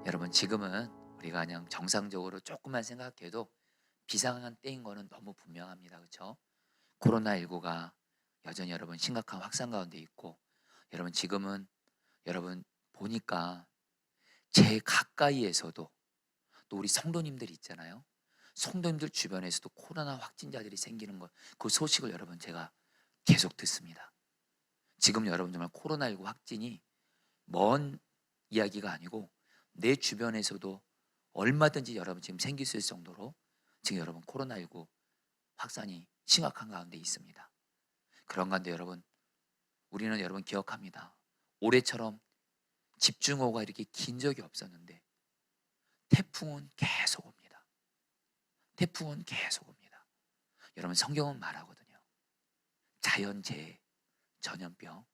여러분, 지금은 우리가 그냥 정상적으로 조금만 생각해도 비상한 때인 거는 너무 분명합니다. 그렇죠? 코로나19가 여전히 여러분 심각한 확산 가운데 있고, 여러분 지금은 여러분 보니까 제 가까이에서도 또 우리 성도님들 있잖아요. 성도님들 주변에서도 코로나 확진자들이 생기는 것, 그 소식을 여러분 제가 계속 듣습니다. 지금 여러분 정말 코로나19 확진이 먼 이야기가 아니고 내 주변에서도 얼마든지 여러분 지금 생길 수 있을 정도로 지금 여러분 코로나19 확산이 심각한 가운데 있습니다. 그런 가운데 여러분, 우리는 여러분 기억합니다. 올해처럼 집중호우가 이렇게 긴 적이 없었는데 태풍은 계속 옵니다. 태풍은 계속 옵니다. 여러분, 성경은 말하거든요. 자연재해, 전염병,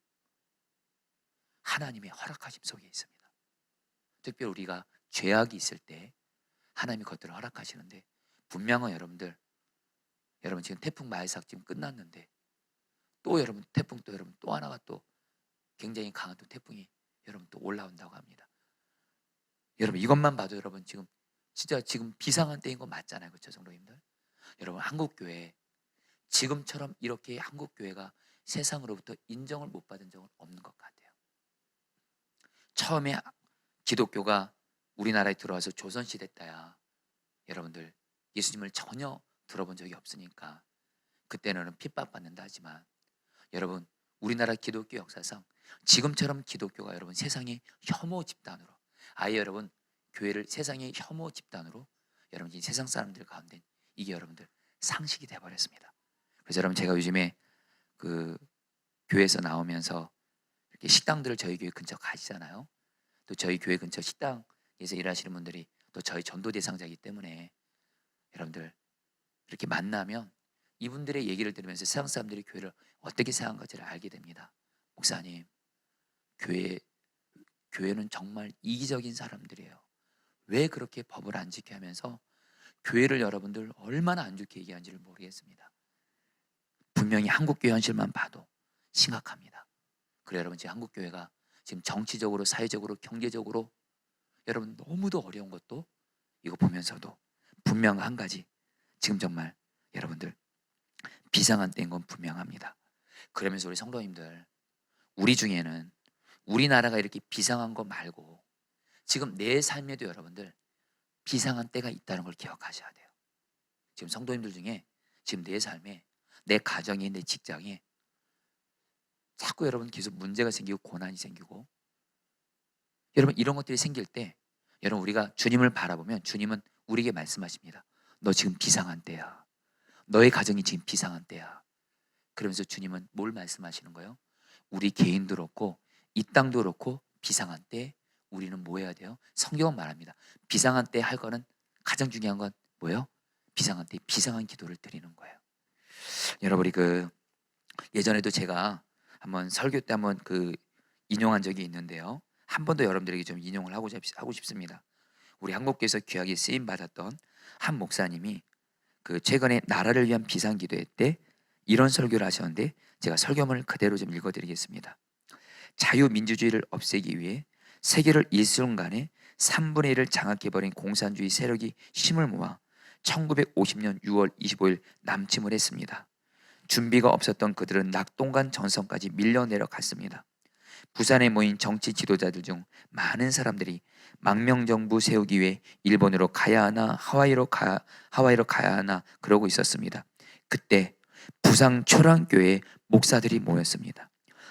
하나님의 허락하심 속에 있습니다. 특별히 우리가 죄악이 있을 때 하나님이 그것들을 허락하시는데, 분명한 여러분 지금 태풍 마이삭 지금 끝났는데 또 여러분 태풍 또 여러분 또 하나가 또 굉장히 강한 또 태풍이 여러분 또 올라온다고 합니다. 여러분 이것만 봐도 여러분 지금 진짜 지금 비상한 때인 거 맞잖아요. 그렇죠, 성도님들? 여러분, 한국교회 지금처럼 이렇게 한국교회가 세상으로부터 인정을 못 받은 적은 없는 것 같아요. 처음에 기독교가 우리나라에 들어와서 조선시대 때야 여러분들 예수님을 전혀 들어본 적이 없으니까 그때는 핍박받는다 하지만, 여러분 우리나라 기독교 역사상 지금처럼 기독교가 여러분 세상의 혐오 집단으로, 아예 여러분 교회를 세상의 혐오 집단으로 여러분 이 세상 사람들 가운데 이게 여러분들 상식이 돼버렸습니다. 그래서 여러분 제가 요즘에 그 교회에서 나오면서 이렇게 식당들을 저희 교회 근처 가시잖아요. 또 저희 교회 근처 식당에서 일하시는 분들이 또 저희 전도 대상자이기 때문에 여러분들 이렇게 만나면 이분들의 얘기를 들으면서 세상 사람들이 교회를 어떻게 생각하는지를 알게 됩니다. 목사님, 교회는 정말 이기적인 사람들이에요. 왜 그렇게 법을 안 지켜 하면서 교회를 여러분들 얼마나 안 좋게 얘기하는지를 모르겠습니다. 분명히 한국교회 현실만 봐도 심각합니다. 그래 여러분, 지금 한국교회가 지금 정치적으로, 사회적으로, 경제적으로 여러분 너무도 어려운 것도 이거 보면서도 분명 한 가지, 지금 정말 여러분들 비상한 때인 건 분명합니다. 그러면서 우리 성도님들, 우리 중에는 우리나라가 이렇게 비상한 거 말고 지금 내 삶에도 여러분들 비상한 때가 있다는 걸 기억하셔야 돼요. 지금 성도님들 중에 지금 내 삶에, 내 가정에, 내 직장에 자꾸 여러분 계속 문제가 생기고 고난이 생기고, 여러분 이런 것들이 생길 때 여러분 우리가 주님을 바라보면 주님은 우리에게 말씀하십니다. 너 지금 비상한 때야. 너의 가정이 지금 비상한 때야. 그러면서 주님은 뭘 말씀하시는 거예요? 우리 개인도 그렇고 이 땅도 그렇고 비상한 때 우리는 뭐 해야 돼요? 성경은 말합니다. 비상한 때 할 거는 가장 중요한 건 뭐예요? 비상한 때 비상한 기도를 드리는 거예요. 여러분, 우리 예전에도 제가 한번 설교 때 한번 인용한 적이 있는데요. 한 번 더 여러분들에게 좀 인용을 하고 싶습니다. 우리 한국교회에서 귀하게 쓰임 받았던 한 목사님이 최근에 나라를 위한 비상기도회 때 이런 설교를 하셨는데, 제가 설교문을 그대로 좀 읽어드리겠습니다. 자유민주주의를 없애기 위해 세계를 일순간에 3분의 1을 장악해버린 공산주의 세력이 힘을 모아 1950년 6월 25일 남침을 했습니다. 준비가 없었던 그들은 낙동강 전선까지 밀려 내려갔습니다. 부산에 모인 정치 지도자들 중 많은 사람들이 망명정부 세우기 위해 일본으로 가야 하나 하와이로 가야 하나 그러고 있었습니다. 그때 부산 초랑교회에 목사들이 모였습니다.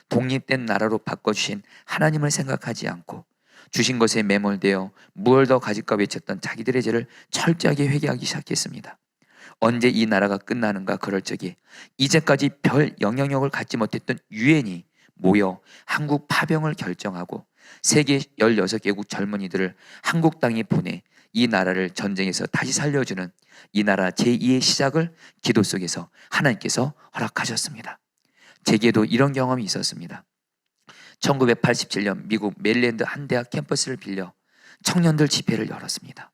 독립된 나라로 바꿔주신 하나님을 생각하지 않고 주신 것에 매몰되어 무엇을 더 가질까 외쳤던 자기들의 죄를 철저하게 회개하기 시작했습니다. 언제 이 나라가 끝나는가 그럴 적에 이제까지 별 영향력을 갖지 못했던 유엔이 모여 한국 파병을 결정하고 세계 16개국 젊은이들을 한국 땅에 보내 이 나라를 전쟁에서 다시 살려주는 이 나라 제2의 시작을 기도 속에서 하나님께서 허락하셨습니다. 제게도 이런 경험이 있었습니다. 1987년 미국 메릴랜드 한 대학 캠퍼스를 빌려 청년들 집회를 열었습니다.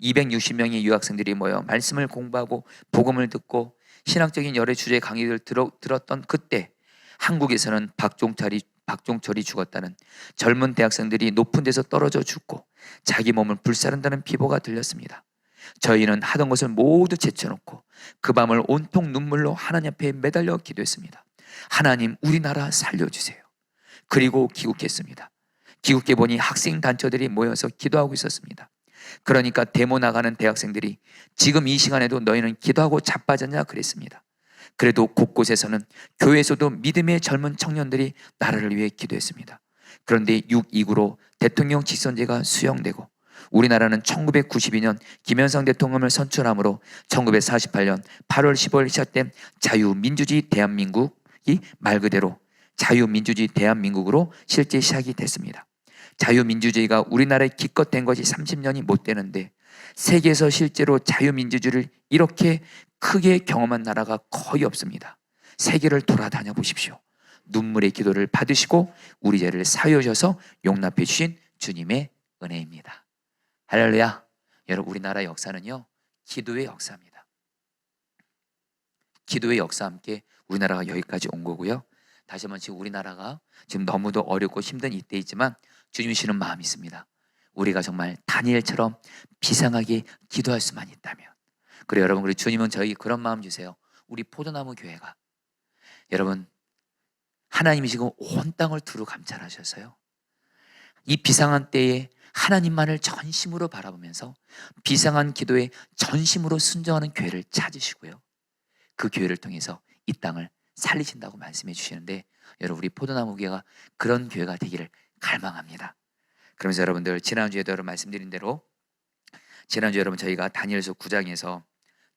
260명의 유학생들이 모여 말씀을 공부하고 복음을 듣고 신학적인 여러 주제의 강의를 들었던 그때 한국에서는 박종철이 죽었다는 젊은 대학생들이 높은 데서 떨어져 죽고 자기 몸을 불사른다는 비보가 들렸습니다. 저희는 하던 것을 모두 제쳐놓고 그 밤을 온통 눈물로 하나님 앞에 매달려 기도했습니다. 하나님, 우리나라 살려주세요. 그리고 귀국했습니다. 귀국해 보니 학생 단체들이 모여서 기도하고 있었습니다. 그러니까 데모 나가는 대학생들이 지금 이 시간에도 너희는 기도하고 자빠졌냐 그랬습니다. 그래도 곳곳에서는 교회에서도 믿음의 젊은 청년들이 나라를 위해 기도했습니다. 그런데 6.29로 대통령 직선제가 수용되고 우리나라는 1992년 김영삼 대통령을 선출함으로 1948년 8월 15일 시작된 자유민주주의 대한민국이 말 그대로 자유민주주의 대한민국으로 실제 시작이 됐습니다. 자유민주주의가 우리나라에 기껏 된 것이 30년이 못 되는데 세계에서 실제로 자유민주주의를 이렇게 크게 경험한 나라가 거의 없습니다. 세계를 돌아다녀 보십시오. 눈물의 기도를 받으시고 우리 죄를 사유하셔서 용납해 주신 주님의 은혜입니다. 할렐루야. 여러분, 우리나라 역사는요, 기도의 역사입니다. 기도의 역사와 함께 우리나라가 여기까지 온 거고요. 다시 한번 지금 우리나라가 지금 너무도 어렵고 힘든 이때이지만 주님 주시는 마음이 있습니다. 우리가 정말 다니엘처럼 비상하게 기도할 수만 있다면. 그래 여러분, 우리 주님은 저에게 그런 마음 주세요. 우리 포도나무 교회가 여러분, 하나님이 지금 온 땅을 두루 감찰하셔서요, 이 비상한 때에 하나님만을 전심으로 바라보면서 비상한 기도에 전심으로 순종하는 교회를 찾으시고요, 그 교회를 통해서 이 땅을 살리신다고 말씀해 주시는데, 여러분, 우리 포도나무 교회가 그런 교회가 되기를 갈망합니다. 그러면서 여러분들, 지난주에도 여러분 말씀드린 대로 지난주에 여러분 저희가 다니엘서 9장에서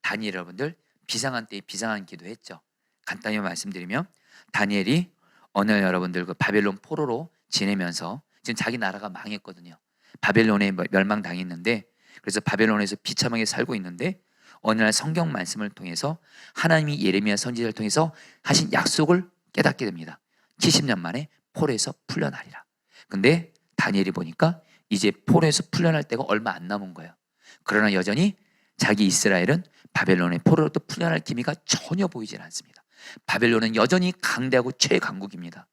다니엘 여러분들 비상한 때에 비상한 기도했죠. 간단히 말씀드리면 다니엘이 어느 날 여러분들 그 바벨론 포로로 지내면서 지금 자기 나라가 망했거든요. 바벨론에 멸망당했는데, 그래서 바벨론에서 비참하게 살고 있는데 어느 날 성경 말씀을 통해서 하나님이 예레미야 선지자를 통해서 하신 약속을 깨닫게 됩니다. 70년 만에 포로에서 풀려나리라. 근데 다니엘이 보니까 이제 포로에서 풀려날 때가 얼마 안 남은 거예요. 그러나 여전히 자기 이스라엘은 바벨론의 포로로부터 풀려날 기미가 전혀 보이질 않습니다. 바벨론은 여전히 강대하고 최강국입니다.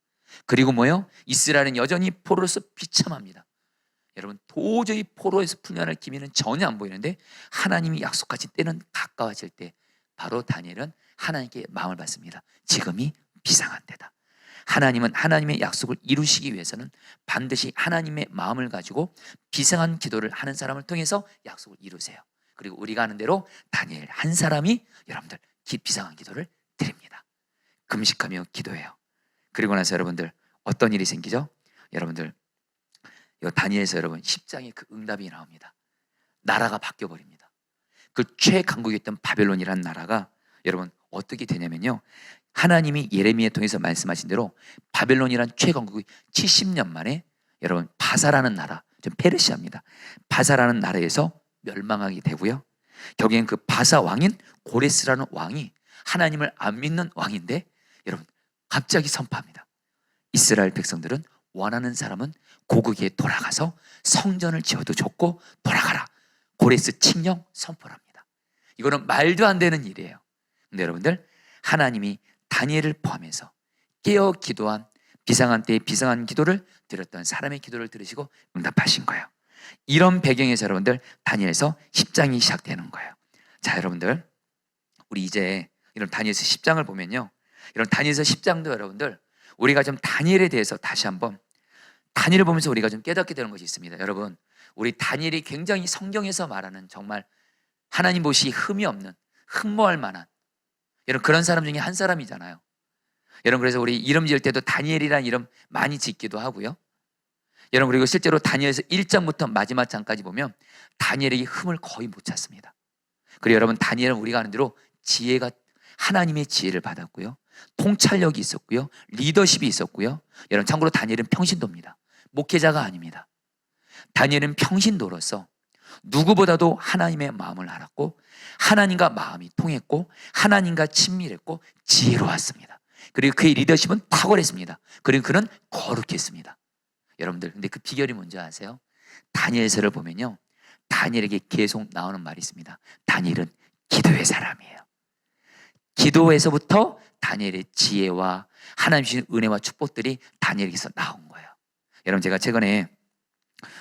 그리고 뭐예요? 이스라엘은 여전히 포로로서 비참합니다. 여러분, 도저히 포로에서 풀려날 기미는 전혀 안 보이는데 하나님이 약속하신 때는 가까워질 때 바로 다니엘은 하나님께 마음을 받습니다. 지금이 비상한 때다. 하나님은 하나님의 약속을 이루시기 위해서는 반드시 하나님의 마음을 가지고 비상한 기도를 하는 사람을 통해서 약속을 이루세요. 그리고 우리가 아는 대로 다니엘 한 사람이 여러분들 비상한 기도를 드립니다. 금식하며 기도해요. 그리고 나서 여러분들 어떤 일이 생기죠? 여러분들 이 다니엘서 여러분 10장에 그 응답이 나옵니다. 나라가 바뀌어버립니다. 그 최강국이었던 바벨론이라는 나라가 여러분 어떻게 되냐면요, 하나님이 예레미야 통해서 말씀하신 대로 바벨론이란 최강국이 70년 만에 여러분 바사라는 나라, 좀 페르시아입니다. 바사라는 나라에서 멸망하게 되고요, 여기엔 그 바사 왕인 고레스라는 왕이 하나님을 안 믿는 왕인데 여러분 갑자기 선포합니다. 이스라엘 백성들은 원하는 사람은 고국에 돌아가서 성전을 지어도 좋고 돌아가라. 고레스 칙령 선포를 합니다. 이거는 말도 안 되는 일이에요. 근데 여러분들, 하나님이 다니엘을 포함해서 깨어 기도한 비상한 때에 비상한 기도를 드렸던 사람의 기도를 들으시고 응답하신 거예요. 이런 배경에서 여러분들 다니엘서 10장이 시작되는 거예요. 자, 여러분들, 우리 이제 이런 다니엘서 10장을 보면요, 이런 다니엘서 10장도 여러분들 우리가 좀 다니엘에 대해서 다시 한번 다니엘을 보면서 우리가 좀 깨닫게 되는 것이 있습니다. 여러분, 우리 다니엘이 굉장히 성경에서 말하는 정말 하나님 보시 흠이 없는, 흠모할 만한 여러분 그런 사람 중에 한 사람이잖아요. 여러분, 그래서 우리 이름 지을 때도 다니엘이라는 이름 많이 짓기도 하고요. 여러분, 그리고 실제로 다니엘서 1장부터 마지막 장까지 보면 다니엘에게 흠을 거의 못 찾습니다. 그리고 여러분, 다니엘은 우리가 아는 대로 지혜가 하나님의 지혜를 받았고요, 통찰력이 있었고요, 리더십이 있었고요. 여러분, 참고로 다니엘은 평신도입니다. 목회자가 아닙니다. 다니엘은 평신도로서 누구보다도 하나님의 마음을 알았고 하나님과 마음이 통했고 하나님과 친밀했고 지혜로웠습니다. 그리고 그의 리더십은 탁월했습니다. 그리고 그는 거룩했습니다. 여러분들, 근데 그 비결이 뭔지 아세요? 다니엘서를 보면요, 다니엘에게 계속 나오는 말이 있습니다. 다니엘은 기도의 사람이에요. 기도에서부터 다니엘의 지혜와 하나님 주신 은혜와 축복들이 다니엘에게서 나온 거예요. 여러분, 제가 최근에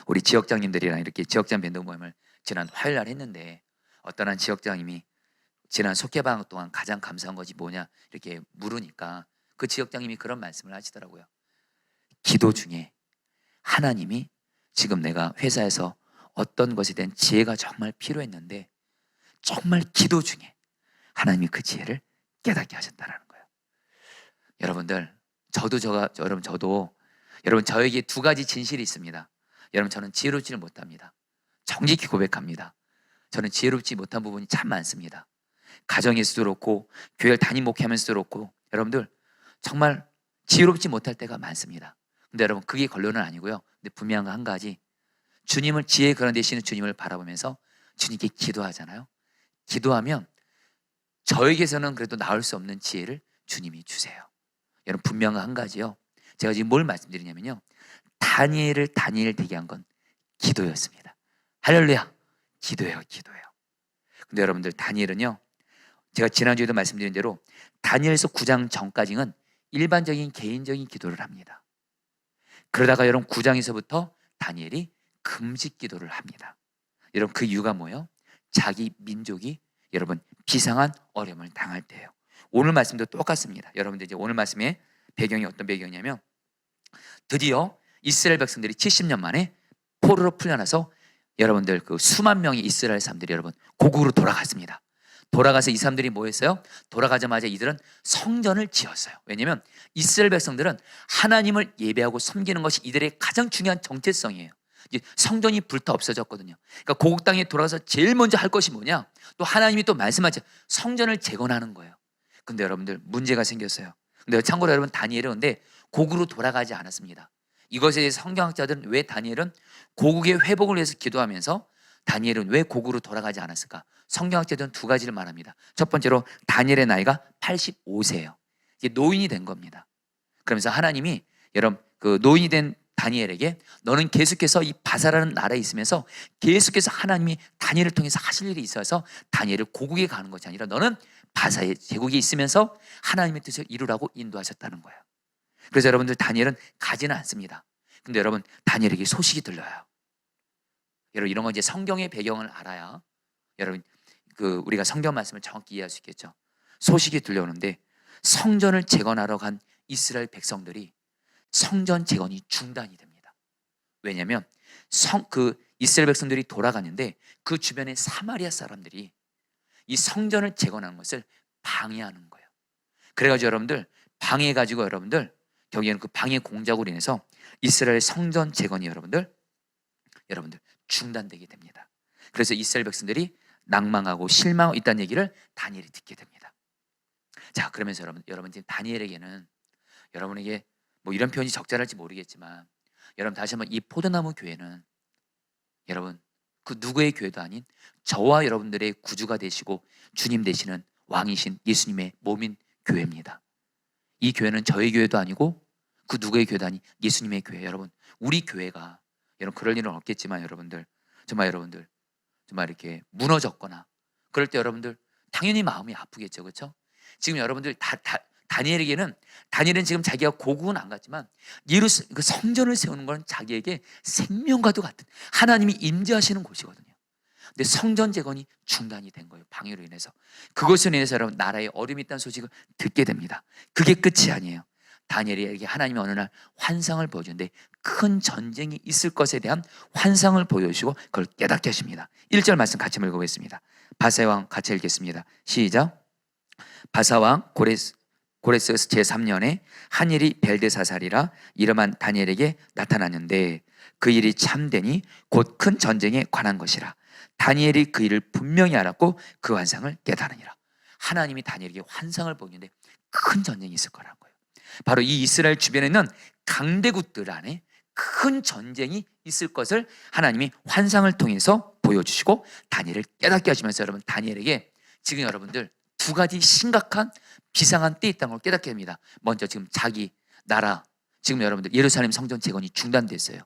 우리 지역장님들이랑 이렇게 지역장 밴드 모임을 지난 화요일 날 했는데, 어떤 한 지역장님이 지난 속회방 동안 가장 감사한 것이 뭐냐 이렇게 물으니까 그 지역장님이 그런 말씀을 하시더라고요. 기도 중에 하나님이 지금 내가 회사에서 어떤 것에 대한 지혜가 정말 필요했는데 정말 기도 중에 하나님이 그 지혜를 깨닫게 하셨다는 거예요. 여러분들, 여러분, 저에게 두 가지 진실이 있습니다. 여러분, 저는 지혜롭지를 못합니다. 정직히 고백합니다. 저는 지혜롭지 못한 부분이 참 많습니다. 가정에서도 그렇고 교회를 담임 목회하면서도 그렇고 여러분들 정말 지혜롭지 못할 때가 많습니다. 근데 여러분, 그게 결론은 아니고요. 근데 분명한 거 한 가지, 주님을, 지혜 그런 되시는 주님을 바라보면서 주님께 기도하잖아요. 기도하면 저에게서는 그래도 나올 수 없는 지혜를 주님이 주세요. 여러분, 분명한 한 가지요. 제가 지금 뭘 말씀드리냐면요, 다니엘을 다니엘 되게 한 건 기도였습니다. 할렐루야, 기도예요, 기도예요. 근데 여러분들, 다니엘은요, 제가 지난주에도 말씀드린 대로 다니엘서 9장 전까지는 일반적인 개인적인 기도를 합니다. 그러다가 여러분 9장에서부터 다니엘이 금식 기도를 합니다. 여러분, 그 이유가 뭐예요? 자기 민족이 여러분 비상한 어려움을 당할 때예요. 오늘 말씀도 똑같습니다. 여러분들, 이제 오늘 말씀의 배경이 어떤 배경이냐면, 드디어 이스라엘 백성들이 70년 만에 포로로 풀려나서 여러분들 그 수만 명의 이스라엘 사람들이 여러분 고국으로 돌아갔습니다. 돌아가서 이 사람들이 뭐 했어요? 돌아가자마자 이들은 성전을 지었어요. 왜냐하면 이스라엘 백성들은 하나님을 예배하고 섬기는 것이 이들의 가장 중요한 정체성이에요. 이제 성전이 불타 없어졌거든요. 그러니까 고국 땅에 돌아가서 제일 먼저 할 것이 뭐냐? 또 하나님이 또 말씀하죠. 성전을 재건하는 거예요. 근데 여러분들, 문제가 생겼어요. 근데 참고로 여러분, 다니엘은 근데 고국으로 돌아가지 않았습니다. 이것에 대해서 성경학자들은 왜 다니엘은 고국의 회복을 위해서 기도하면서 다니엘은 왜 고국으로 돌아가지 않았을까? 성경학자들은 두 가지를 말합니다. 첫 번째로 다니엘의 나이가 85세예요. 이게 노인이 된 겁니다. 그러면서 하나님이 여러분 그 노인이 된 다니엘에게 너는 계속해서 이 바사라는 나라에 있으면서 계속해서 하나님이 다니엘을 통해서 하실 일이 있어서 다니엘을 고국에 가는 것이 아니라 너는 바사의 제국에 있으면서 하나님의 뜻을 이루라고 인도하셨다는 거예요. 그래서 여러분들, 다니엘은 가지는 않습니다. 근데 여러분, 다니엘에게 소식이 들려요. 여러분, 이런 건 이제 성경의 배경을 알아야 여러분 그 우리가 성경 말씀을 정확히 이해할 수 있겠죠. 소식이 들려오는데 성전을 재건하러 간 이스라엘 백성들이 성전 재건이 중단이 됩니다. 왜냐하면 그 이스라엘 백성들이 돌아가는데 그 주변의 사마리아 사람들이 이 성전을 재건하는 것을 방해하는 거예요. 그래가지고 여러분들 방해해가지고 여러분들 결국에는 그 방해 공작으로 인해서 이스라엘 성전 재건이 여러분들 중단되게 됩니다. 그래서 이스라엘 백성들이 낭망하고 실망하고 있다는 얘기를 다니엘이 듣게 됩니다. 자, 그러면서 여러분 지금 다니엘에게는 여러분에게 뭐 이런 표현이 적절할지 모르겠지만, 여러분 다시 한번 이 포도나무 교회는 여러분 그 누구의 교회도 아닌 저와 여러분들의 구주가 되시고 주님 되시는 왕이신 예수님의 몸인 교회입니다. 이 교회는 저의 교회도 아니고 그 누구의 교회도 아닌 예수님의 교회. 여러분, 우리 교회가 여러분 그럴 일은 없겠지만 여러분들 정말 이렇게 무너졌거나 그럴 때 여러분들 당연히 마음이 아프겠죠, 그렇죠? 지금 여러분들 다니엘은 지금 자기가 고국은 안 갔지만 그 성전을 세우는 건 자기에게 생명과도 같은 하나님이 임재하시는 곳이거든요. 근데 성전 재건이 중단이 된 거예요, 방해로 인해서. 그것으로 인해서 여러분 나라에 어려움이 있다는 소식을 듣게 됩니다. 그게 끝이 아니에요. 다니엘에게 하나님이 어느 날 환상을 보여주는데 큰 전쟁이 있을 것에 대한 환상을 보여주시고 그걸 깨닫게 하십니다. 1절 말씀 같이 읽어보겠습니다. 바사의 왕 같이 읽겠습니다. 시작. 바사왕 고레스 제3년에 한 일이 벨데사살이라 이름한 다니엘에게 나타났는데 그 일이 참되니 곧 큰 전쟁에 관한 것이라. 다니엘이 그 일을 분명히 알았고 그 환상을 깨달으니라. 하나님이 다니엘에게 환상을 보이는데 큰 전쟁이 있을 거라는 거예요. 바로 이 이스라엘 주변에는 강대국들 안에 큰 전쟁이 있을 것을 하나님이 환상을 통해서 보여주시고 다니엘을 깨닫게 하시면서 여러분 다니엘에게 지금 여러분들 두 가지 심각한 비상한 때에 있다는 걸 깨닫게 됩니다. 먼저 지금 자기 나라, 지금 여러분들 예루살렘 성전 재건이 중단됐어요.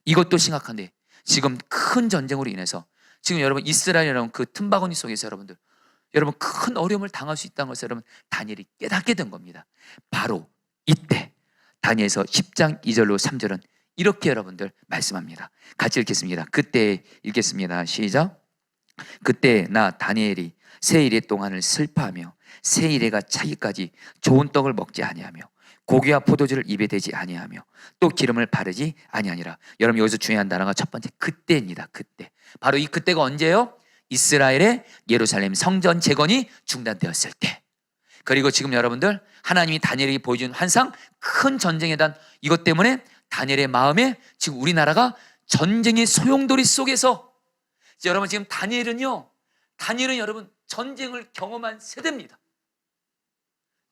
이것도 심각한데 지금 큰 전쟁으로 인해서 지금 여러분 이스라엘 여러분 그 틈바구니 속에서 여러분들 여러분 큰 어려움을 당할 수 있다는 것을 여러분 다니엘이 깨닫게 된 겁니다. 바로 이때 다니엘서 10장 2절로 3절은 이렇게 여러분들 말씀합니다. 같이 읽겠습니다. 그때 읽겠습니다. 시작. 그때 나 다니엘이 세 이레 동안을 슬퍼하며 세 이레가 차기까지 좋은 떡을 먹지 아니하며 고기와 포도주를 입에 대지 아니하며 또 기름을 바르지 아니하니라. 여러분 여기서 중요한 단어가 첫 번째 그때입니다. 그때. 바로 이 그때가 언제예요? 이스라엘의 예루살렘 성전 재건이 중단되었을 때. 그리고 지금 여러분들 하나님이 다니엘에게 보여준 환상, 큰 전쟁에 대한 이것 때문에 다니엘의 마음에 지금 우리나라가 전쟁의 소용돌이 속에서, 여러분 지금 다니엘은 여러분 전쟁을 경험한 세대입니다.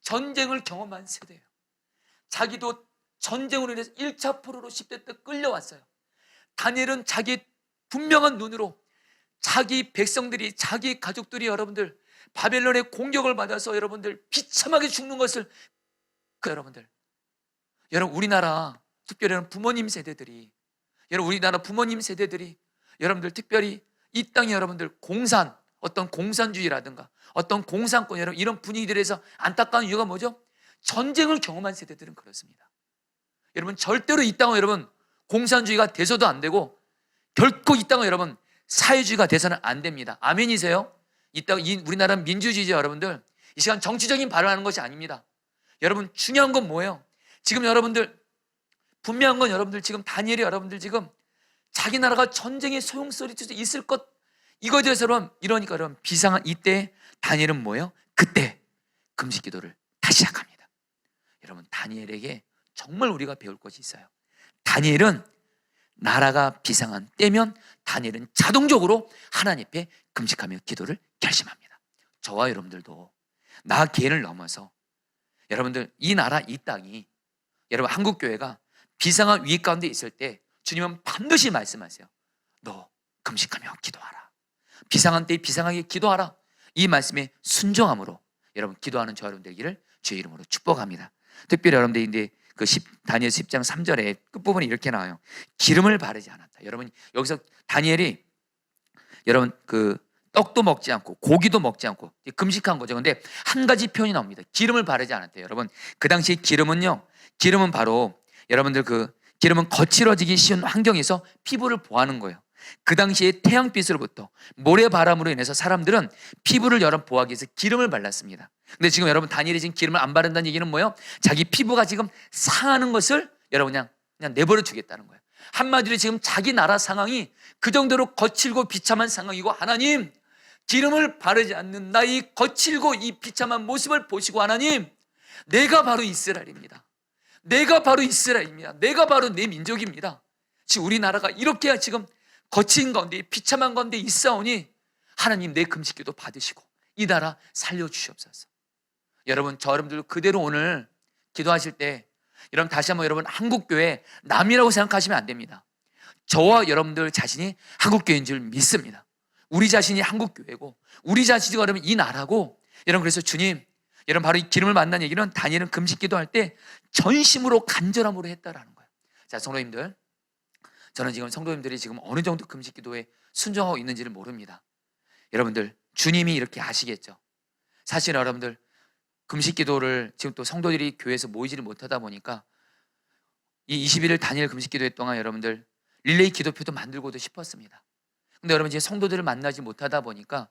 전쟁을 경험한 세대예요. 자기도 전쟁으로 인해서 1차 포로로 10대 때 끌려왔어요. 다니엘은 자기 분명한 눈으로 자기 백성들이, 자기 가족들이 여러분들 바벨론의 공격을 받아서 여러분들 비참하게 죽는 것을, 여러분 우리나라 특별히 부모님 세대들이, 우리나라 부모님 세대들이 여러분들 특별히 이 땅에 여러분들 공산, 어떤 공산주의라든가 어떤 공산권, 여러분 이런 분위기들에서 안타까운 이유가 뭐죠? 전쟁을 경험한 세대들은 그렇습니다. 여러분 절대로 이 땅은 여러분 공산주의가 돼서도 안 되고 결코 이 땅은 여러분 사회주의가 돼서는 안 됩니다. 아멘이세요? 이 땅, 우리나라는 민주주의죠. 여러분들 이 시간 정치적인 발언하는 것이 아닙니다. 여러분 중요한 건 뭐예요? 지금 여러분들 분명한 건 여러분들 지금 다니엘이 여러분들 지금 자기 나라가 전쟁의 소용돌이에 있을 것, 이거에 대해서 여러분 이러니까 여러분 비상한 이때 다니엘은 뭐예요? 그때 금식 기도를 다시 시작합니다. 여러분 다니엘에게 정말 우리가 배울 것이 있어요. 다니엘은 나라가 비상한 때면 다니엘은 자동적으로 하나님 앞에 금식하며 기도를 결심합니다. 저와 여러분들도 나 개인을 넘어서 여러분들 이 나라 이 땅이, 여러분 한국교회가 비상한 위기 가운데 있을 때 주님은 반드시 말씀하세요. 너 금식하며 기도하라. 비상한 때에 비상하게 기도하라. 이 말씀에 순종함으로 여러분 기도하는 저 여러분 되기를 주의 이름으로 축복합니다. 특별히 여러분들이 다니엘 10장 3절에 끝부분에 이렇게 나와요. 기름을 바르지 않았다. 여러분 여기서 다니엘이 여러분 떡도 먹지 않고 고기도 먹지 않고 금식한 거죠. 근데 한 가지 표현이 나옵니다. 기름을 바르지 않았대요. 여러분 그 당시에 기름은 바로 여러분들 기름은 거칠어지기 쉬운 환경에서 피부를 보호하는 거예요. 그 당시에 태양빛으로부터 모래바람으로 인해서 사람들은 피부를 보호하기 위해서 기름을 발랐습니다. 근데 지금 여러분 다니엘이 지금 기름을 안 바른다는 얘기는 뭐예요? 자기 피부가 지금 상하는 것을 여러분 그냥 내버려 두겠다는 거예요. 한마디로 지금 자기 나라 상황이 그 정도로 거칠고 비참한 상황이고, 하나님 기름을 바르지 않는 나의 거칠고 이 비참한 모습을 보시고, 하나님 내가 바로 이스라엘입니다. 내가 바로 이스라엘입니다. 내가 바로 내 민족입니다. 지금 우리나라가 이렇게 지금 거친 가운데 비참한 가운데 있사오니 하나님 내 금식기도 받으시고 이 나라 살려주시옵소서. 여러분 저 여러분들 그대로 오늘 기도하실 때 여러분 다시 한번 여러분 한국교회 남이라고 생각하시면 안 됩니다. 저와 여러분들 자신이 한국교회인 줄 믿습니다. 우리 자신이 한국교회고 우리 자신이 여러분 이 나라고, 여러분 그래서 주님, 여러분 바로 이 기름을 만난 얘기는 다니엘은 금식기도 할 때 전심으로 간절함으로 했다라는 거예요. 자 성도님들, 저는 지금 성도님들이 지금 어느 정도 금식기도에 순종하고 있는지를 모릅니다. 여러분들 주님이 이렇게 아시겠죠. 사실 여러분들 금식기도를 지금 또 성도들이 교회에서 모이지를 못하다 보니까 이 21일 다니엘 금식기도회 동안 여러분들 릴레이 기도표도 만들고도 싶었습니다. 근데 여러분 이제 성도들을 만나지 못하다 보니까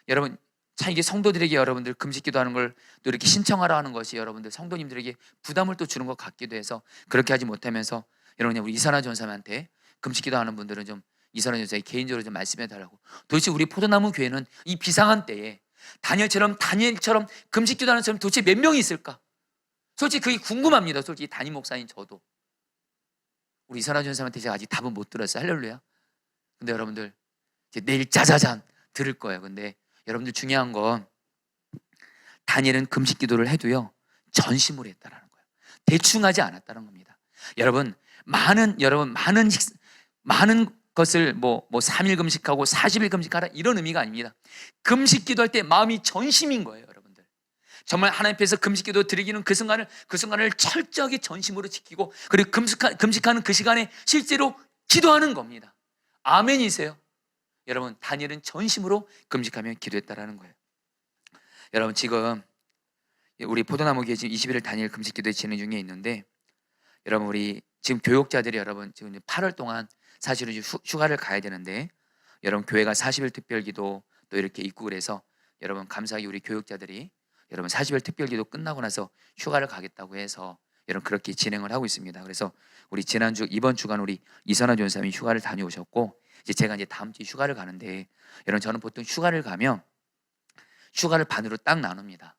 여러분 참 이게 성도들에게 여러분들 금식기도하는 걸 또 이렇게 신청하라 하는 것이 여러분들 성도님들에게 부담을 또 주는 것 같기도 해서 그렇게 하지 못하면서, 여러분 우리 이산화 전사님한테 금식기도하는 분들은 좀 이산화 전사에 개인적으로 좀 말씀해 달라고. 도대체 우리 포도나무 교회는 이 비상한 때에 다니엘처럼 금식기도하는 사람이 도대체 몇 명이 있을까? 솔직히 그게 궁금합니다. 솔직히 담임 목사인 저도. 우리 이산화 전사님한테 제가 아직 답은 못 들었어요. 할렐루야. 근데 여러분들 이제 내일 짜자잔 들을 거예요. 근데 여러분들 중요한 건 다니엘은 금식기도를 해도요 전심으로 했다라는 거예요. 대충 하지 않았다는 겁니다. 여러분 많은 것을 뭐 3일 금식하고 40일 금식하라 이런 의미가 아닙니다. 금식기도할 때 마음이 전심인 거예요. 여러분들 정말 하나님 앞에서 금식기도 드리기는 그 순간을 철저하게 전심으로 지키고, 그리고 금식하는 그 시간에 실제로 기도하는 겁니다. 아멘이세요? 여러분 다니엘은 전심으로 금식하며 기도했다라는 거예요. 여러분 지금 우리 포도나무 교회 지금 20일 단일 금식기도에 진행 중에 있는데, 여러분 우리 지금 교육자들이 여러분 지금 8월 동안 사실은 휴가를 가야 되는데, 여러분 교회가 40일 특별기도 또 이렇게 있고 그래서 여러분 감사하게 우리 교육자들이 여러분 40일 특별기도 끝나고 나서 휴가를 가겠다고 해서 여러분 그렇게 진행을 하고 있습니다. 그래서 우리 지난주 이번 주간 우리 이선아 전사님이 휴가를 다녀오셨고, 이제 제가 이제 다음 주에 휴가를 가는데, 여러분 저는 보통 휴가를 가면 휴가를 반으로 딱 나눕니다.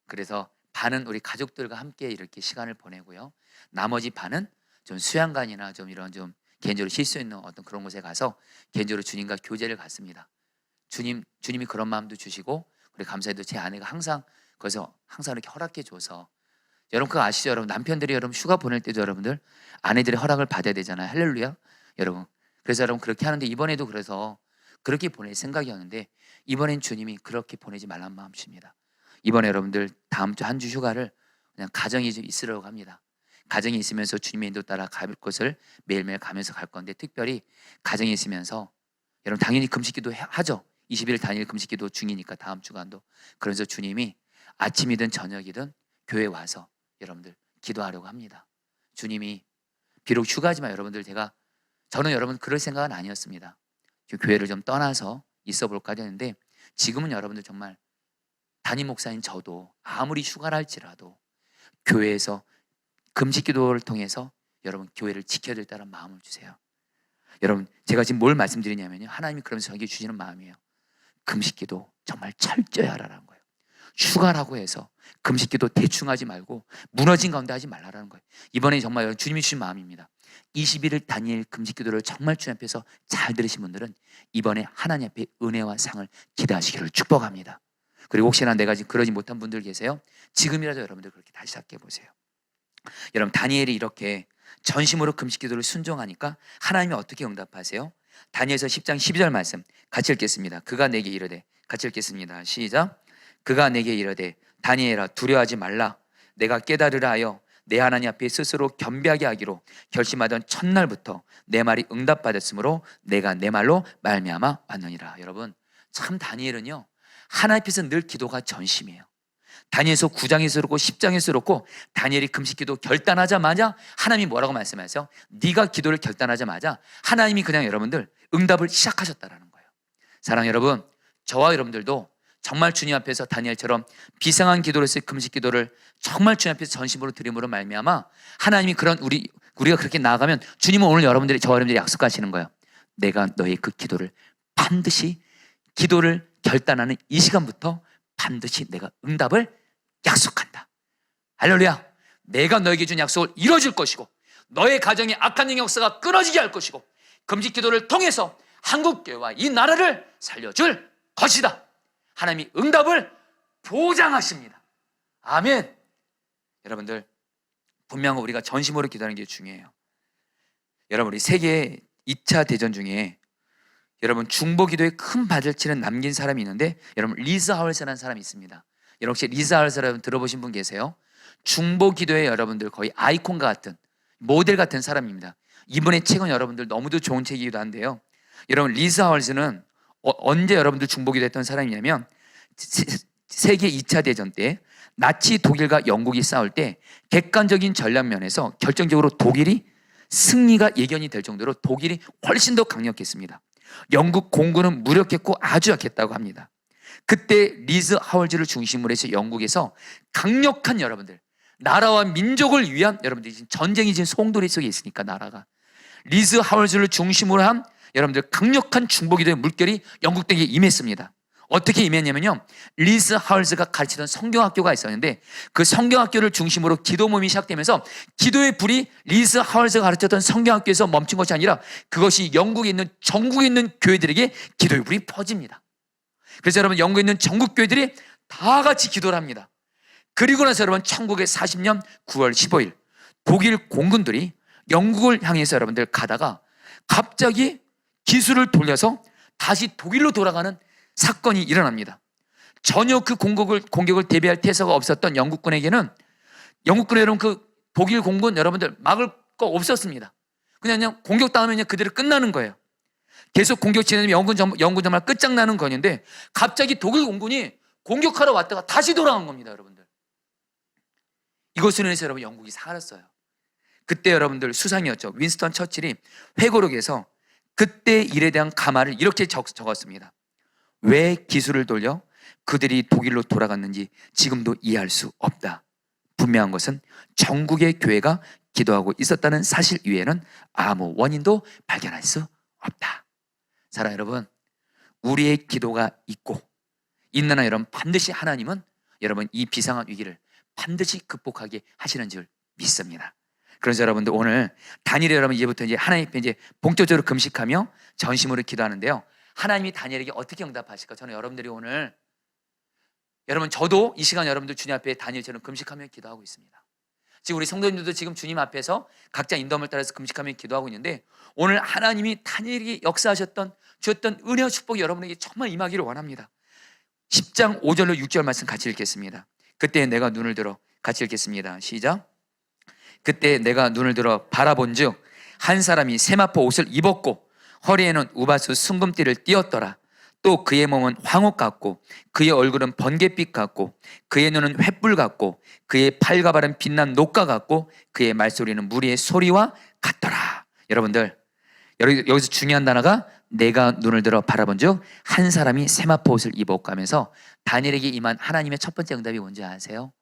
그래서 반은 우리 가족들과 함께 이렇게 시간을 보내고요, 나머지 반은 좀 수양관이나 좀 이런 좀 개인적으로 쉴 수 있는 어떤 그런 곳에 가서 개인적으로 주님과 교제를 갖습니다. 주님이 그런 마음도 주시고, 우리 감사해도 제 아내가 항상 거기서 항상 이렇게 허락해 줘서, 여러분 그거 아시죠? 여러분 남편들이 여러분 휴가 보낼 때도 여러분들 아내들의 허락을 받아야 되잖아요. 할렐루야 여러분. 그래서 여러분 그렇게 하는데, 이번에도 그래서 그렇게 보낼 생각이었는데, 이번엔 주님이 그렇게 보내지 말란 마음이십니다. 이번에 여러분들 다음 주 한 주 휴가를 그냥 가정에 좀 있으려고 합니다. 가정에 있으면서 주님의 인도 따라 갈 곳을 매일매일 가면서 갈 건데, 특별히 가정에 있으면서 여러분 당연히 금식기도 하죠. 20일 단일 금식기도 중이니까 다음 주간도. 그래서 주님이 아침이든 저녁이든 교회에 와서 여러분들 기도하려고 합니다. 주님이 비록 휴가지만 여러분들 저는 여러분 그럴 생각은 아니었습니다. 교회를 좀 떠나서 있어 볼까 했는데, 지금은 여러분들 정말 담임 목사인 저도 아무리 휴가를 할지라도 교회에서 금식기도를 통해서 여러분 교회를 지켜야 된다는 마음을 주세요. 여러분 제가 지금 뭘 말씀드리냐면요, 하나님이 그러면서 저에게 주시는 마음이에요. 금식기도 정말 철저히 하라는 거예요. 휴가라고 해서 금식기도 대충 하지 말고 무너진 가운데 하지 말라는 거예요. 이번에 정말 주님이 주신 마음입니다. 21일 단일 금식기도를 정말 주님 앞에서 잘 들으신 분들은 이번에 하나님 앞에 은혜와 상을 기대하시기를 축복합니다. 그리고 혹시나 내가 지금 그러지 못한 분들 계세요? 지금이라도 여러분들 그렇게 다시 시작해 보세요. 여러분 다니엘이 이렇게 전심으로 금식기도를 순종하니까 하나님이 어떻게 응답하세요? 다니엘서 10장 12절 말씀 같이 읽겠습니다. 그가 내게 이르되, 같이 읽겠습니다. 시작. 그가 내게 이르되 다니엘아 두려워하지 말라. 내가 깨달으라 하여 내 하나님 앞에 스스로 겸비하게 하기로 결심하던 첫날부터 내 말이 응답받았으므로 내가 내 말로 말미암아 왔느니라. 여러분 참 다니엘은요, 하나님 앞에서 늘 기도가 전심이에요. 다니엘서 9장에서 그렇고 10장에서 그렇고, 다니엘이 금식기도 결단하자마자 하나님이 뭐라고 말씀하세요? 네가 기도를 결단하자마자 하나님이 그냥 여러분들 응답을 시작하셨다라는 거예요. 사랑하는 여러분, 저와 여러분들도 정말 주님 앞에서 다니엘처럼 비상한 기도로서의 금식기도를 정말 주님 앞에서 전심으로 드림으로 말미암아 하나님이 그런 우리가 그렇게 나아가면 주님은 오늘 저와 여러분들이 약속하시는 거예요. 내가 너의 그 기도를 반드시, 기도를 결단하는 이 시간부터 반드시 내가 응답을 약속한다. 할렐루야. 내가 너에게 준 약속을 이뤄줄 것이고, 너의 가정의 악한 역사가 끊어지게 할 것이고, 금식기도를 통해서 한국교회와 이 나라를 살려줄 것이다. 하나님이 응답을 보장하십니다. 아멘. 여러분들 분명 우리가 전심으로 기도하는 게 중요해요. 여러분 우리 세계 2차 대전 중에 여러분 중보기도에 큰 밭을 치는 남긴 사람이 있는데, 여러분 리즈 하울스라는 사람이 있습니다. 여러분 혹시 리즈 하울스 여러분 들어보신 분 계세요? 중보기도에 여러분들 거의 아이콘과 같은 모델 같은 사람입니다. 이분의 책은 여러분들 너무도 좋은 책이기도 한데요, 여러분 리즈 하울스는 언제 여러분들 중보기도 했던 사람이냐면, 세계 2차 대전 때 나치 독일과 영국이 싸울 때 객관적인 전략 면에서 결정적으로 독일이 승리가 예견이 될 정도로 독일이 훨씬 더 강력했습니다. 영국 공군은 무력했고 아주 약했다고 합니다. 그때 리즈 하울즈를 중심으로 해서 영국에서 강력한 여러분들, 나라와 민족을 위한, 여러분들이 지금 전쟁이 지금 송두리 속에 있으니까 나라가, 리즈 하울즈를 중심으로 한 여러분들 강력한 중보기도의 물결이 영국 땅에 임했습니다. 어떻게 임했냐면요, 리즈 하울즈가 가르치던 성경학교가 있었는데, 그 성경학교를 중심으로 기도 모임이 시작되면서 기도의 불이 리즈 하울즈가 가르쳤던 성경학교에서 멈춘 것이 아니라 그것이 영국에 있는, 전국에 있는 교회들에게 기도의 불이 퍼집니다. 그래서 여러분 영국에 있는 전국 교회들이 다 같이 기도를 합니다. 그리고 나서 여러분 1940년 9월 15일 독일 공군들이 영국을 향해서 여러분들 가다가 갑자기 기술을 돌려서 다시 독일로 돌아가는 사건이 일어납니다. 전혀 그 공격을 대비할 태세가 없었던 영국군에게는, 영국군의 여러분 그 독일 공군 여러분들 막을 거 없었습니다. 그냥 공격당하면 그대로 끝나는 거예요. 계속 공격 진행되면 영군 정말 끝장나는 거였는데, 갑자기 독일 공군이 공격하러 왔다가 다시 돌아간 겁니다, 여러분들. 이것으로 인해서 여러분 영국이 살았어요. 그때 여러분들 수상이었죠. 윈스턴 처칠이 회고록에서 그때 일에 대한 감화를 이렇게 적었습니다. 왜 기술을 돌려 그들이 독일로 돌아갔는지 지금도 이해할 수 없다. 분명한 것은 전국의 교회가 기도하고 있었다는 사실 이외에는 아무 원인도 발견할 수 없다. 사랑하는 여러분, 우리의 기도가 있고 있는 한 여러분 반드시 하나님은 여러분 이 비상한 위기를 반드시 극복하게 하시는 줄 믿습니다. 그래서 여러분들 오늘 다니엘 여러분 이제부터 이제 하나님 앞에 이제 본격적으로 금식하며 전심으로 기도하는데요. 하나님이 다니엘에게 어떻게 응답하실까? 저는 여러분들이 오늘 여러분 저도 이 시간 여러분들 주님 앞에 다니엘처럼 금식하며 기도하고 있습니다. 지금 우리 성도님들도 지금 주님 앞에서 각자 인도함을 따라서 금식하며 기도하고 있는데 오늘 하나님이 다니엘에게 역사하셨던 주셨던 은혜와 축복이 여러분에게 정말 임하기를 원합니다. 10장 5절로 6절 말씀 같이 읽겠습니다. 그때 내가 눈을 들어 같이 읽겠습니다. 시작. 그때 내가 눈을 들어 바라본즉 한 사람이 세마포 옷을 입었고 허리에는 우바수 순금띠를 띠었더라. 또 그의 몸은 황옥 같고 그의 얼굴은 번갯빛 같고 그의 눈은 횃불 같고 그의 팔과 발은 빛난 녹과 같고 그의 말소리는 무리의 소리와 같더라. 여러분들 여기서 중요한 단어가 내가 눈을 들어 바라본즉 한 사람이 세마포 옷을 입었고 하면서 다니엘에게 임한 하나님의 첫 번째 응답이 뭔지 아세요?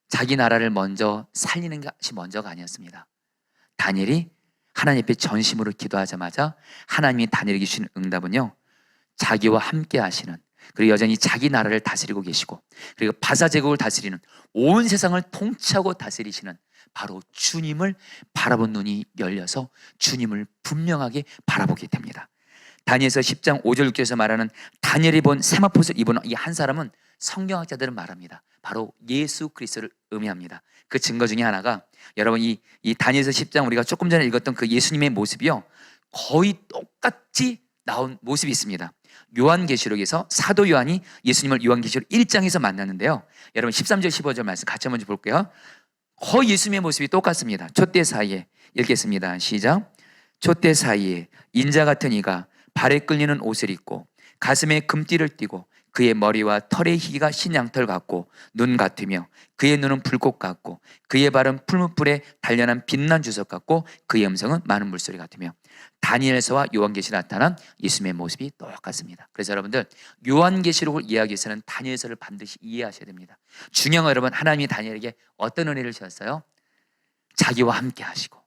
자기 나라를 먼저 살리는 것이 먼저가 아니었습니다. 다니엘이 하나님 앞에 전심으로 기도하자마자 하나님이 다니엘에게 주신 응답은요, 자기와 함께 하시는, 그리고 여전히 자기 나라를 다스리고 계시고 그리고 바사 제국을 다스리는, 온 세상을 통치하고 다스리시는 바로 주님을 바라본 눈이 열려서 주님을 분명하게 바라보게 됩니다. 다니엘서 10장 5절 6절에서 말하는 다니엘이 본 세마포옷을 입은 이 한 사람은 성경학자들은 말합니다. 바로 예수 그리스도를 의미합니다. 그 증거 중에 하나가 여러분 이 다니엘서 10장 우리가 조금 전에 읽었던 그 예수님의 모습이요, 거의 똑같이 나온 모습이 있습니다. 요한계시록에서 사도 요한이 예수님을 요한계시록 1장에서 만났는데요. 여러분 13절 15절 말씀 같이 한번 볼게요. 거의 예수님의 모습이 똑같습니다. 촛대 사이에 읽겠습니다. 시작. 촛대 사이에 인자 같은 이가 발에 끌리는 옷을 입고 가슴에 금띠를 띠고 그의 머리와 털의 희기가 신양털 같고 눈 같으며 그의 눈은 불꽃 같고 그의 발은 풀무불에 단련한 빛난 주석 같고 그의 음성은 많은 물소리 같으며. 다니엘서와 요한계시록에 나타난 예수님의 모습이 똑같습니다. 그래서 여러분들 요한계시록을 이해하기 위해서는 다니엘서를 반드시 이해하셔야 됩니다. 중요한 건 여러분, 하나님이 다니엘에게 어떤 은혜를 주셨어요? 자기와 함께 하시고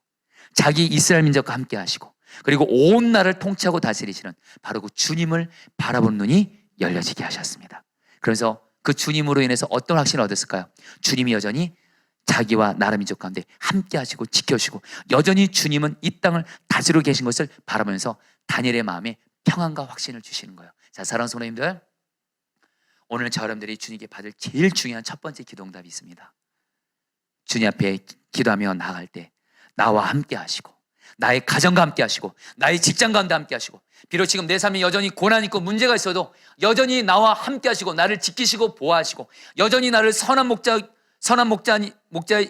자기 이스라엘 민족과 함께 하시고 그리고 온 나라를 통치하고 다스리시는 바로 그 주님을 바라본 눈이 열려지게 하셨습니다. 그래서 그 주님으로 인해서 어떤 확신을 얻었을까요? 주님이 여전히 자기와 나라 민족 가운데 함께 하시고 지켜주시고 여전히 주님은 이 땅을 다스리고 계신 것을 바라보면서 다니엘의 마음에 평안과 확신을 주시는 거예요. 자, 사랑하는 성도님들, 오늘 저 여러분들이 주님께 받을 제일 중요한 첫 번째 기도응답이 있습니다. 주님 앞에 기도하며 나아갈 때 나와 함께 하시고 나의 가정과 함께 하시고 나의 직장 가운데 함께 하시고 비록 지금 내 삶에 여전히 고난 있고 문제가 있어도 여전히 나와 함께 하시고 나를 지키시고 보호하시고 여전히 나를 선한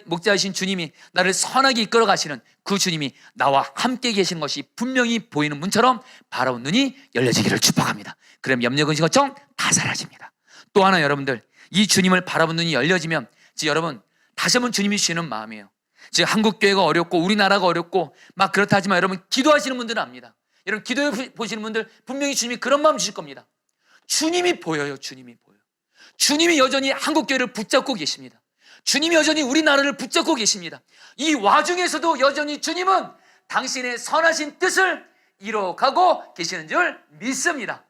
목자이신 주님이 나를 선하게 이끌어 가시는 그 주님이 나와 함께 계시는 것이 분명히 보이는 문처럼 바라본 눈이 열려지기를 축복합니다. 그럼 염려, 근심, 걱정 다 사라집니다. 또 하나 여러분들, 이 주님을 바라본 눈이 열려지면 여러분 다시 한번 주님이 주시는 마음이에요. 지금 한국교회가 어렵고 우리나라가 어렵고 막 그렇다 하지만 여러분 기도하시는 분들은 압니다. 여러분 기도해 보시는 분들 분명히 주님이 그런 마음 주실 겁니다. 주님이 보여요. 주님이 보여요. 주님이 여전히 한국교회를 붙잡고 계십니다. 주님이 여전히 우리나라를 붙잡고 계십니다. 이 와중에서도 여전히 주님은 당신의 선하신 뜻을 이뤄가고 계시는 줄 믿습니다.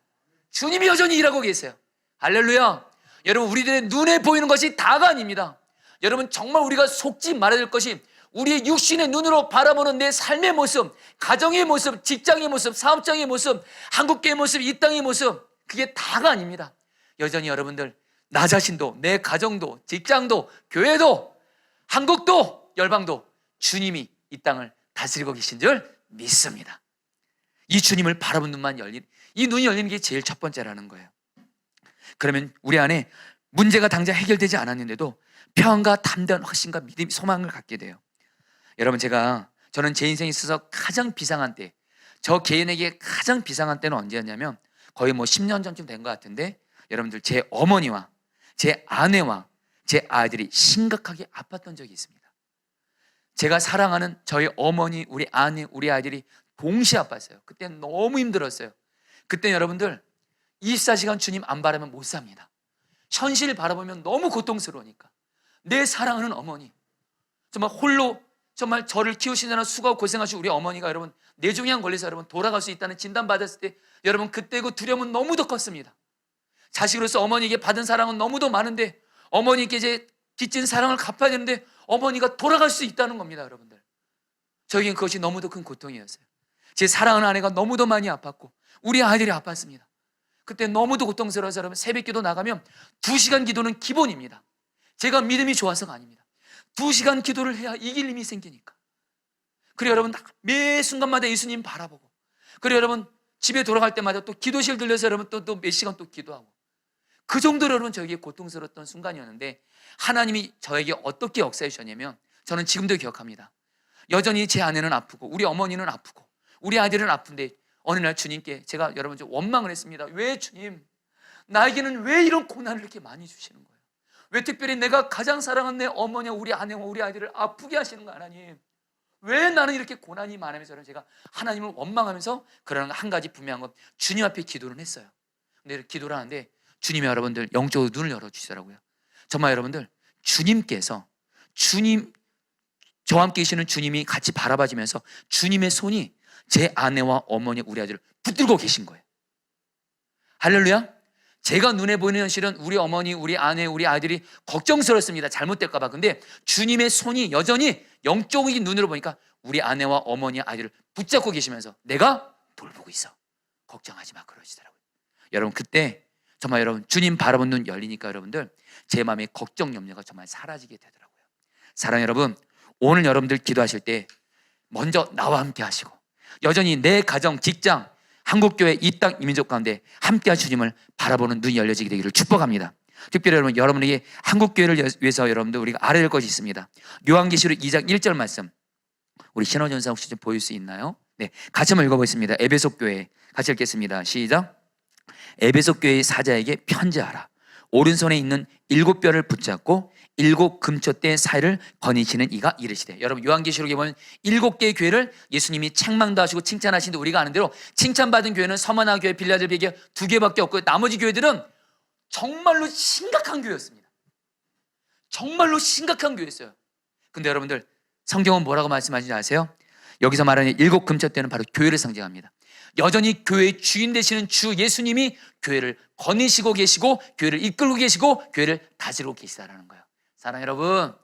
주님이 여전히 일하고 계세요. 할렐루야. 여러분 우리들의 눈에 보이는 것이 다가 아닙니다. 여러분 정말 우리가 속지 말아야 될 것이 우리의 육신의 눈으로 바라보는 내 삶의 모습, 가정의 모습, 직장의 모습, 사업장의 모습, 한국교회의 모습, 이 땅의 모습, 그게 다가 아닙니다. 여전히 여러분들 나 자신도, 내 가정도, 직장도, 교회도, 한국도, 열방도 주님이 이 땅을 다스리고 계신 줄 믿습니다. 이 주님을 바라본 눈만 열린, 이 눈이 열리는 게 제일 첫 번째라는 거예요. 그러면 우리 안에 문제가 당장 해결되지 않았는데도 평안과 담대한 확신과 믿음, 소망을 갖게 돼요. 여러분 저는 제 인생에 있어서 가장 비상한 때, 저 개인에게 가장 비상한 때는 언제였냐면 거의 10년 전쯤 된 것 같은데 여러분들, 제 어머니와 제 아내와 제 아이들이 심각하게 아팠던 적이 있습니다. 제가 사랑하는 저희 어머니, 우리 아내, 우리 아이들이 동시에 아팠어요. 그때 너무 힘들었어요. 그때 여러분들 24시간 주님 안 바라면 못 삽니다. 현실을 바라보면 너무 고통스러우니까. 내 사랑하는 어머니, 정말 홀로 정말 저를 키우시느라 수고하고 고생하신 우리 어머니가 여러분 뇌종양 걸려서 여러분 돌아갈 수 있다는 진단 받았을 때 여러분 그때 그 두려움은 너무도 컸습니다. 자식으로서 어머니에게 받은 사랑은 너무도 많은데 어머니께 이제 빚진 사랑을 갚아야 되는데 어머니가 돌아갈 수 있다는 겁니다. 여러분들, 저에겐 그것이 너무도 큰 고통이었어요. 제 사랑하는 아내가 너무도 많이 아팠고 우리 아이들이 아팠습니다. 그때 너무도 고통스러워서 여러분 새벽 기도 나가면 2시간 기도는 기본입니다. 제가 믿음이 좋아서가 아닙니다. 2시간 기도를 해야 이길 힘이 생기니까. 그리고 여러분 매 순간마다 예수님 바라보고, 그리고 여러분 집에 돌아갈 때마다 또 기도실 들려서 여러분 또 몇 시간 또 기도하고, 그 정도로 여러분 저에게 고통스러웠던 순간이었는데 하나님이 저에게 어떻게 역사해 주셨냐면, 저는 지금도 기억합니다. 여전히 제 아내는 아프고 우리 어머니는 아프고 우리 아이들은 아픈데 어느 날 주님께 제가 여러분 좀 원망을 했습니다. 왜 주님, 나에게는 왜 이런 고난을 이렇게 많이 주시는 거예요? 왜 특별히 내가 가장 사랑하는 내 어머니와 우리 아내와 우리 아이들을 아프게 하시는 거예요, 하나님? 왜 나는 이렇게 고난이 많으면서 제가 하나님을 원망하면서 그러는 한 가지 분명한 건 주님 앞에 기도를 했어요. 근데 기도를 하는데 주님이 여러분들 영적으로 눈을 열어주시더라고요. 정말 여러분들, 주님께서 저와 함께 계시는 주님이 같이 바라봐주면서 주님의 손이 제 아내와 어머니, 우리 아들을 붙들고 계신 거예요. 할렐루야. 제가 눈에 보이는 현실은 우리 어머니, 우리 아내, 우리 아들이 걱정스럽습니다. 잘못될까 봐. 근데 주님의 손이 여전히 영적인 눈으로 보니까 우리 아내와 어머니, 아들을 붙잡고 계시면서 내가 돌보고 있어, 걱정하지 마, 그러시더라고요. 여러분, 그때 정말 여러분 주님 바라본 눈 열리니까 여러분들 제 마음의 걱정, 염려가 정말 사라지게 되더라고요. 사랑하는 여러분, 오늘 여러분들 기도하실 때 먼저 나와 함께 하시고 여전히 내 가정, 직장, 한국교회, 이 땅, 이 민족 가운데 함께한 주님을 바라보는 눈이 열려지게 되기를 축복합니다. 특별히 여러분에게 한국교회를 위해서 여러분들 우리가 알아야 될 것이 있습니다. 요한계시록 2장 1절 말씀, 우리 신호전사 혹시 좀 보일 수 있나요? 네, 같이 한번 읽어보겠습니다. 에베소 교회 같이 읽겠습니다. 시작. 에베소 교회의 사자에게 편지하라. 오른손에 있는 7뼈를 붙잡고 7 금초대 사이를 거니시는 이가 이르시되. 여러분, 요한계시록에 보면 7개의 교회를 예수님이 책망도 하시고 칭찬하시는데 우리가 아는 대로 칭찬받은 교회는 서머나 교회, 빌라델비아 2개밖에 없고 나머지 교회들은 정말로 심각한 교회였습니다. 정말로 심각한 교회였어요. 근데 여러분들, 성경은 뭐라고 말씀하시는지 아세요? 여기서 말하는 7 금초대는 바로 교회를 상징합니다. 여전히 교회의 주인 되시는 주 예수님이 교회를 거니시고 계시고 교회를 이끌고 계시고 교회를 다스리고 계시다라는 거예요. 사랑하는 여러분,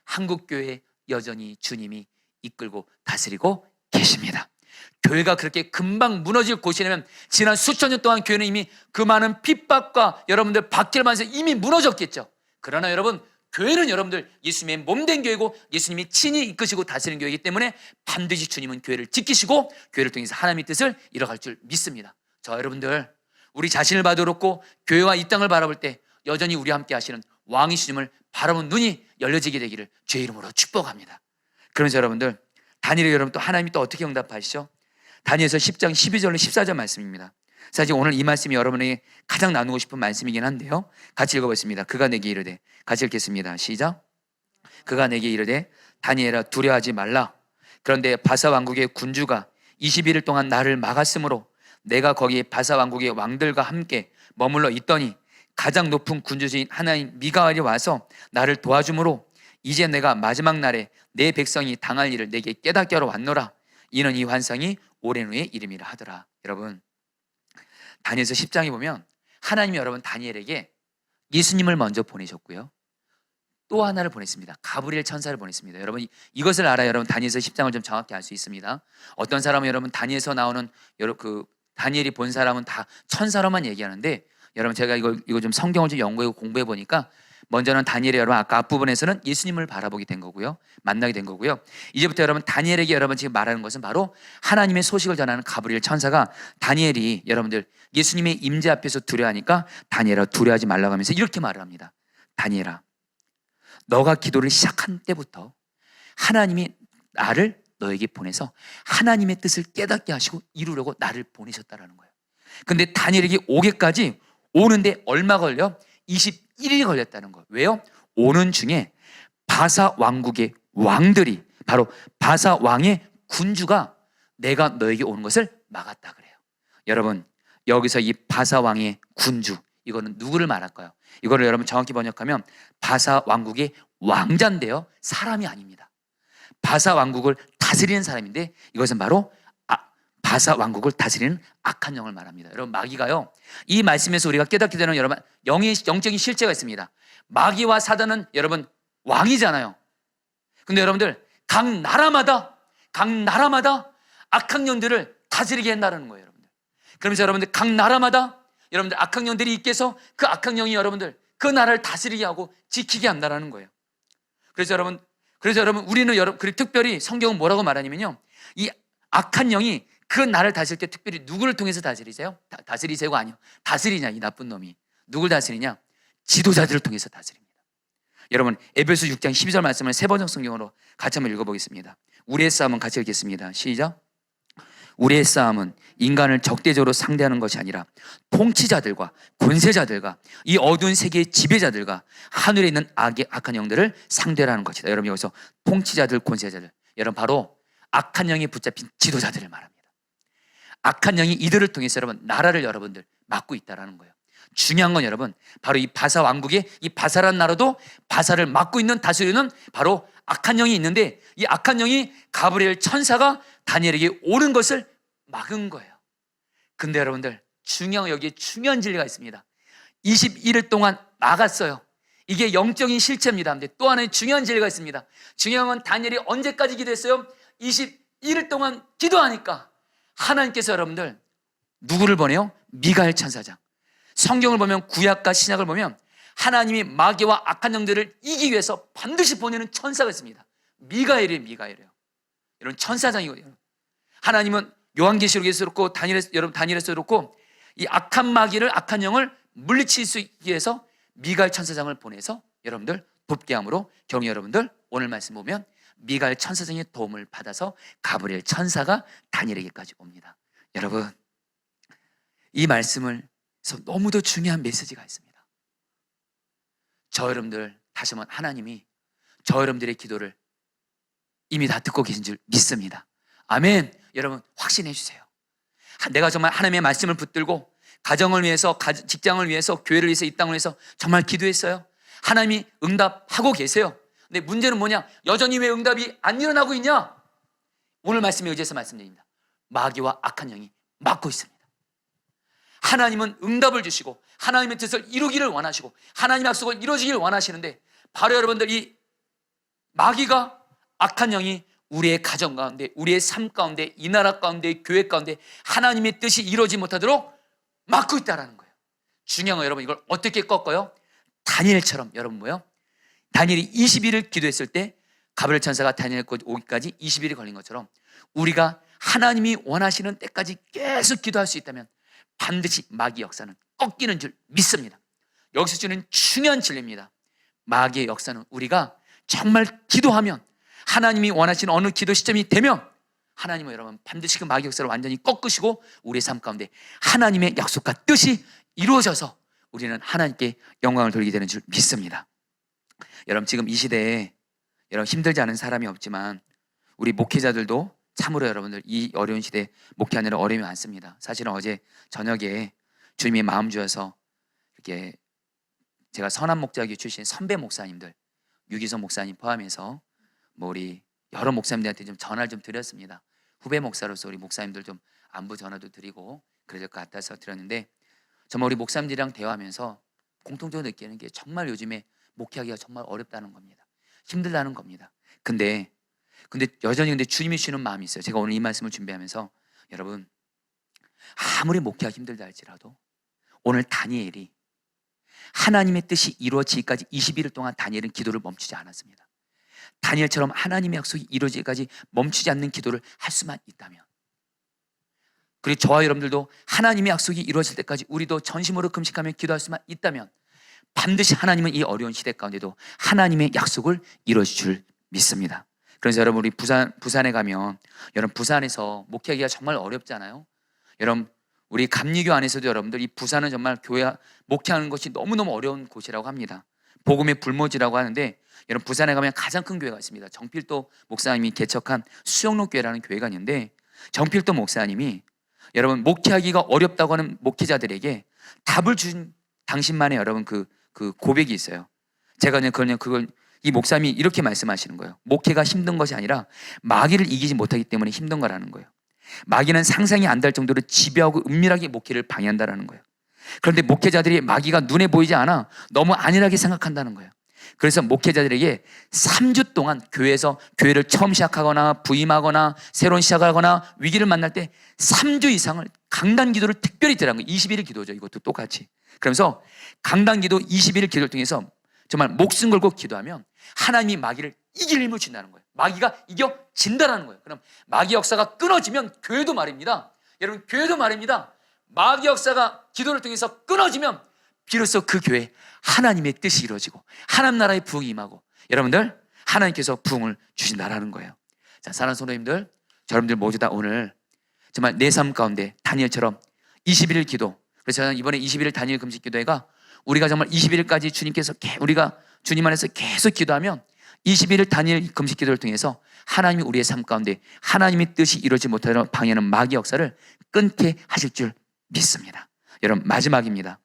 한국교회 여전히 주님이 이끌고 다스리고 계십니다. 교회가 그렇게 금방 무너질 곳이라면 지난 수천 년 동안 교회는 이미 그 많은 핍박과 여러분들 박해를 받으면서 이미 무너졌겠죠. 그러나 여러분, 교회는 여러분들 예수님의 몸된 교회고 예수님이 친히 이끄시고 다스리는 교회이기 때문에 반드시 주님은 교회를 지키시고 교회를 통해서 하나님의 뜻을 이뤄갈 줄 믿습니다. 저 여러분들, 우리 자신을 봐도 그렇고 교회와 이 땅을 바라볼 때 여전히 우리와 함께 하시는 왕이 주님을 바라보는 눈이 열려지게 되기를 주의 이름으로 축복합니다. 그러면서 여러분들, 다니엘 여러분 또 하나님이 또 어떻게 응답하시죠? 다니엘서 10장 12절로 14절 말씀입니다. 사실 오늘 이 말씀이 여러분에게 가장 나누고 싶은 말씀이긴 한데요, 같이 읽어보겠습니다. 그가 내게 이르되, 같이 읽겠습니다. 시작. 그가 내게 이르되 다니엘아, 두려워하지 말라. 그런데 바사 왕국의 군주가 21일 동안 나를 막았으므로 내가 거기 바사 왕국의 왕들과 함께 머물러 있더니 가장 높은 군주인 하나님 미가엘이 와서 나를 도와주므로 이제 내가 마지막 날에 내 백성이 당할 일을 내게 깨닫게 하러 왔노라. 이는 이 환상이 오랜 후의 이름이라 하더라. 여러분, 다니엘서 10장에 보면 하나님이 여러분 다니엘에게 예수님을 먼저 보내셨고요, 또 하나를 보냈습니다. 가브리엘 천사를 보냈습니다. 여러분, 이것을 알아야 여러분 다니엘서 10장을 좀 정확히 알 수 있습니다. 어떤 사람은 여러분 다니엘서 나오는 다니엘이 본 사람은 다 천사로만 얘기하는데, 여러분 제가 이거 좀 성경을 좀 연구하고 공부해 보니까 먼저는 다니엘이 여러분 아까 앞부분에서는 예수님을 바라보게 된 거고요, 만나게 된 거고요. 이제부터 여러분 다니엘에게 여러분 지금 말하는 것은 바로 하나님의 소식을 전하는 가브리엘 천사가 다니엘이 여러분들 예수님의 임재 앞에서 두려워하니까 다니엘아, 두려워하지 말라고 하면서 이렇게 말을 합니다. 다니엘아, 너가 기도를 시작한 때부터 하나님이 나를 너에게 보내서 하나님의 뜻을 깨닫게 하시고 이루려고 나를 보내셨다라는 거예요. 근데 다니엘에게 오게까지 오는데 얼마 걸려? 21일이 걸렸다는 거예요. 왜요? 오는 중에 바사 왕국의 왕들이, 바로 바사 왕의 군주가 내가 너에게 오는 것을 막았다 그래요. 여러분, 여기서 이 바사 왕의 군주, 이거는 누구를 말할까요? 이거를 여러분 정확히 번역하면 바사 왕국의 왕자인데요, 사람이 아닙니다. 바사 왕국을 다스리는 사람인데 이것은 바로 바사 왕국을 다스리는 악한 영을 말합니다. 여러분, 마귀가요, 이 말씀에서 우리가 깨닫게 되는 여러분 영적인 실제가 있습니다. 마귀와 사단은 여러분 왕이잖아요. 근데 여러분들 각 나라마다 악한 영들을 다스리게 한다는 거예요. 여러분들, 그러면서 여러분들 각 나라마다 여러분들 악한 영들이 있게 해서 그 악한 영이 여러분들 그 나라를 다스리게 하고 지키게 한다는 거예요. 그래서 여러분 우리는 그리고 특별히 성경은 뭐라고 말하냐면요, 이 악한 영이 그 나라를 다스릴 때 특별히 누구를 통해서 다스리세요? 다스리세요가 아니요, 다스리냐, 이 나쁜 놈이 누굴 다스리냐? 지도자들을 통해서 다스립니다. 여러분, 에베소 6장 12절 말씀을 세 번역 성경으로 같이 한번 읽어보겠습니다. 우리의 싸움은 같이 읽겠습니다. 시작. 우리의 싸움은 인간을 적대적으로 상대하는 것이 아니라 통치자들과 권세자들과 이 어두운 세계의 지배자들과 하늘에 있는 악한 영들을 상대하는 것이다. 여러분, 여기서 통치자들, 권세자들, 여러분 바로 악한 영이 붙잡힌 지도자들을 말합니다. 악한 영이 이들을 통해서 여러분 나라를 여러분들 맡고 있다는 거예요. 중요한 건 여러분, 바로 이 바사 왕국의 이 바사라는 나라도 바사를 맡고 있는 다스리는 바로 악한 영이 있는데, 이 악한 영이 가브리엘 천사가 다니엘에게 오는 것을 막은 거예요. 근데 여러분들, 여기에 중요한 진리가 있습니다. 21일 동안 막았어요. 이게 영적인 실체입니다. 근데 또 하나의 중요한 진리가 있습니다. 중요한 건 다니엘이 언제까지 기도했어요? 21일 동안 기도하니까 하나님께서 여러분들 누구를 보내요? 미가엘 천사장. 성경을 보면, 구약과 신약을 보면 하나님이 마귀와 악한 영들을 이기기 위해서 반드시 보내는 천사가 있습니다. 미가엘이에요. 여러분, 천사장이거든요. 하나님은 요한계시록에서 그렇고 다니엘에서 그렇고 이 악한 마귀를, 악한 영을 물리칠 수 있기 위해서 미가엘 천사장을 보내서 여러분들 돕게 함으로, 결국 여러분들 오늘 말씀 보면 미가엘 천사장의 도움을 받아서 가브리엘 천사가 다니엘에게까지 옵니다. 여러분, 이 말씀을 너무도 중요한 메시지가 있습니다. 저 여러분들, 다시 한번 하나님이 저 여러분들의 기도를 이미 다 듣고 계신 줄 믿습니다. 아멘. 여러분, 확신해 주세요. 내가 정말 하나님의 말씀을 붙들고 가정을 위해서, 직장을 위해서, 교회를 위해서, 이 땅을 위해서 정말 기도했어요. 하나님이 응답하고 계세요. 근데 문제는 뭐냐? 여전히 왜 응답이 안 일어나고 있냐? 오늘 말씀에 의지해서 말씀드립니다. 마귀와 악한 영이 막고 있습니다. 하나님은 응답을 주시고 하나님의 뜻을 이루기를 원하시고 하나님의 약속을 이루어지기를 원하시는데, 바로 여러분들 이 마귀가, 악한 영이 우리의 가정 가운데, 우리의 삶 가운데, 이 나라 가운데, 교회 가운데 하나님의 뜻이 이루어지지 못하도록 막고 있다는 거예요. 중요한 건 여러분, 이걸 어떻게 꺾어요? 다니엘처럼. 여러분 뭐요? 다니엘이 20일을 기도했을 때 가브리엘 천사가 다니엘 오기까지 20일이 걸린 것처럼 우리가 하나님이 원하시는 때까지 계속 기도할 수 있다면 반드시 마귀 역사는 꺾이는 줄 믿습니다. 여기서 주는 중요한 진리입니다. 마귀의 역사는 우리가 정말 기도하면, 하나님이 원하시는 어느 기도 시점이 되면 하나님은 여러분 반드시 그 마귀 역사를 완전히 꺾으시고 우리의 삶 가운데 하나님의 약속과 뜻이 이루어져서 우리는 하나님께 영광을 돌리게 되는 줄 믿습니다. 여러분, 지금 이 시대에 여러분 힘들지 않은 사람이 없지만 우리 목회자들도 참으로 여러분들 이 어려운 시대에 목회하느라 어려움이 많습니다. 사실은 어제 저녁에 주님이 마음 주어서 이렇게 제가 선한 목자교회 출신 선배 목사님들, 유기성 목사님 포함해서 우리 여러 목사님들한테 좀 전화를 좀 드렸습니다. 후배 목사로서 우리 목사님들 좀 안부 전화도 드리고 그래야 될 것 같아서 드렸는데, 정말 우리 목사님들이랑 대화하면서 공통적으로 느끼는 게 정말 요즘에 목회하기가 정말 어렵다는 겁니다. 힘들다는 겁니다. 근데 여전히 주님이 주시는 마음이 있어요. 제가 오늘 이 말씀을 준비하면서 여러분, 아무리 목회가 힘들다 할지라도 오늘 다니엘이 하나님의 뜻이 이루어지기까지 21일 동안 다니엘은 기도를 멈추지 않았습니다. 다니엘처럼 하나님의 약속이 이루어지기까지 멈추지 않는 기도를 할 수만 있다면, 그리고 저와 여러분들도 하나님의 약속이 이루어질 때까지 우리도 전심으로 금식하며 기도할 수만 있다면 반드시 하나님은 이 어려운 시대 가운데도 하나님의 약속을 이루어질 줄 믿습니다. 그래서 여러분, 우리 부산에 가면, 여러분 부산에서 목회하기가 정말 어렵잖아요. 여러분, 우리 감리교 안에서도 여러분들 이 부산은 정말 교회 목회하는 것이 너무너무 어려운 곳이라고 합니다. 복음의 불모지라고 하는데, 여러분 부산에 가면 가장 큰 교회가 있습니다. 정필도 목사님이 개척한 수영로교회라는 교회가 있는데, 정필도 목사님이 여러분 목회하기가 어렵다고 하는 목회자들에게 답을 준 당신만의 여러분 그 고백이 있어요. 제가 그걸 이 목사님이 이렇게 말씀하시는 거예요. 목회가 힘든 것이 아니라 마귀를 이기지 못하기 때문에 힘든 거라는 거예요. 마귀는 상상이 안 될 정도로 지배하고 은밀하게 목회를 방해한다라는 거예요. 그런데 목회자들이 마귀가 눈에 보이지 않아 너무 안일하게 생각한다는 거예요. 그래서 목회자들에게 3주 동안 교회에서 교회를 처음 시작하거나 부임하거나 새로운 시작하거나 위기를 만날 때 3주 이상을 강단 기도를 특별히 드리는 거예요. 21일 기도죠. 이것도 똑같이. 그러면서 강단 기도 21일 기도를 통해서 정말 목숨 걸고 기도하면 하나님이 마귀를 이길 힘을 준다는 거예요. 마귀가 이겨진다는 거예요. 그럼 마귀 역사가 끊어지면 교회도 말입니다. 여러분 교회도 말입니다. 마귀 역사가 기도를 통해서 끊어지면 비로소 그 교회에 하나님의 뜻이 이루어지고 하나님 나라의 부흥이 임하고 여러분들 하나님께서 부흥을 주신다라는 거예요. 자, 사랑하는 성도님들, 여러분들 모두 다 오늘 정말 내 삶 가운데 다니엘처럼 21일 기도, 그래서 저는 이번에 21일 다니엘 금식 기도회가 우리가 정말 21일까지 주님께서 우리가 주님 안에서 계속 기도하면 21일 다니엘 금식 기도를 통해서 하나님이 우리의 삶 가운데 하나님의 뜻이 이루어지지 못하도록 방해하는 마귀 역사를 끊게 하실 줄 믿습니다. 여러분 마지막입니다.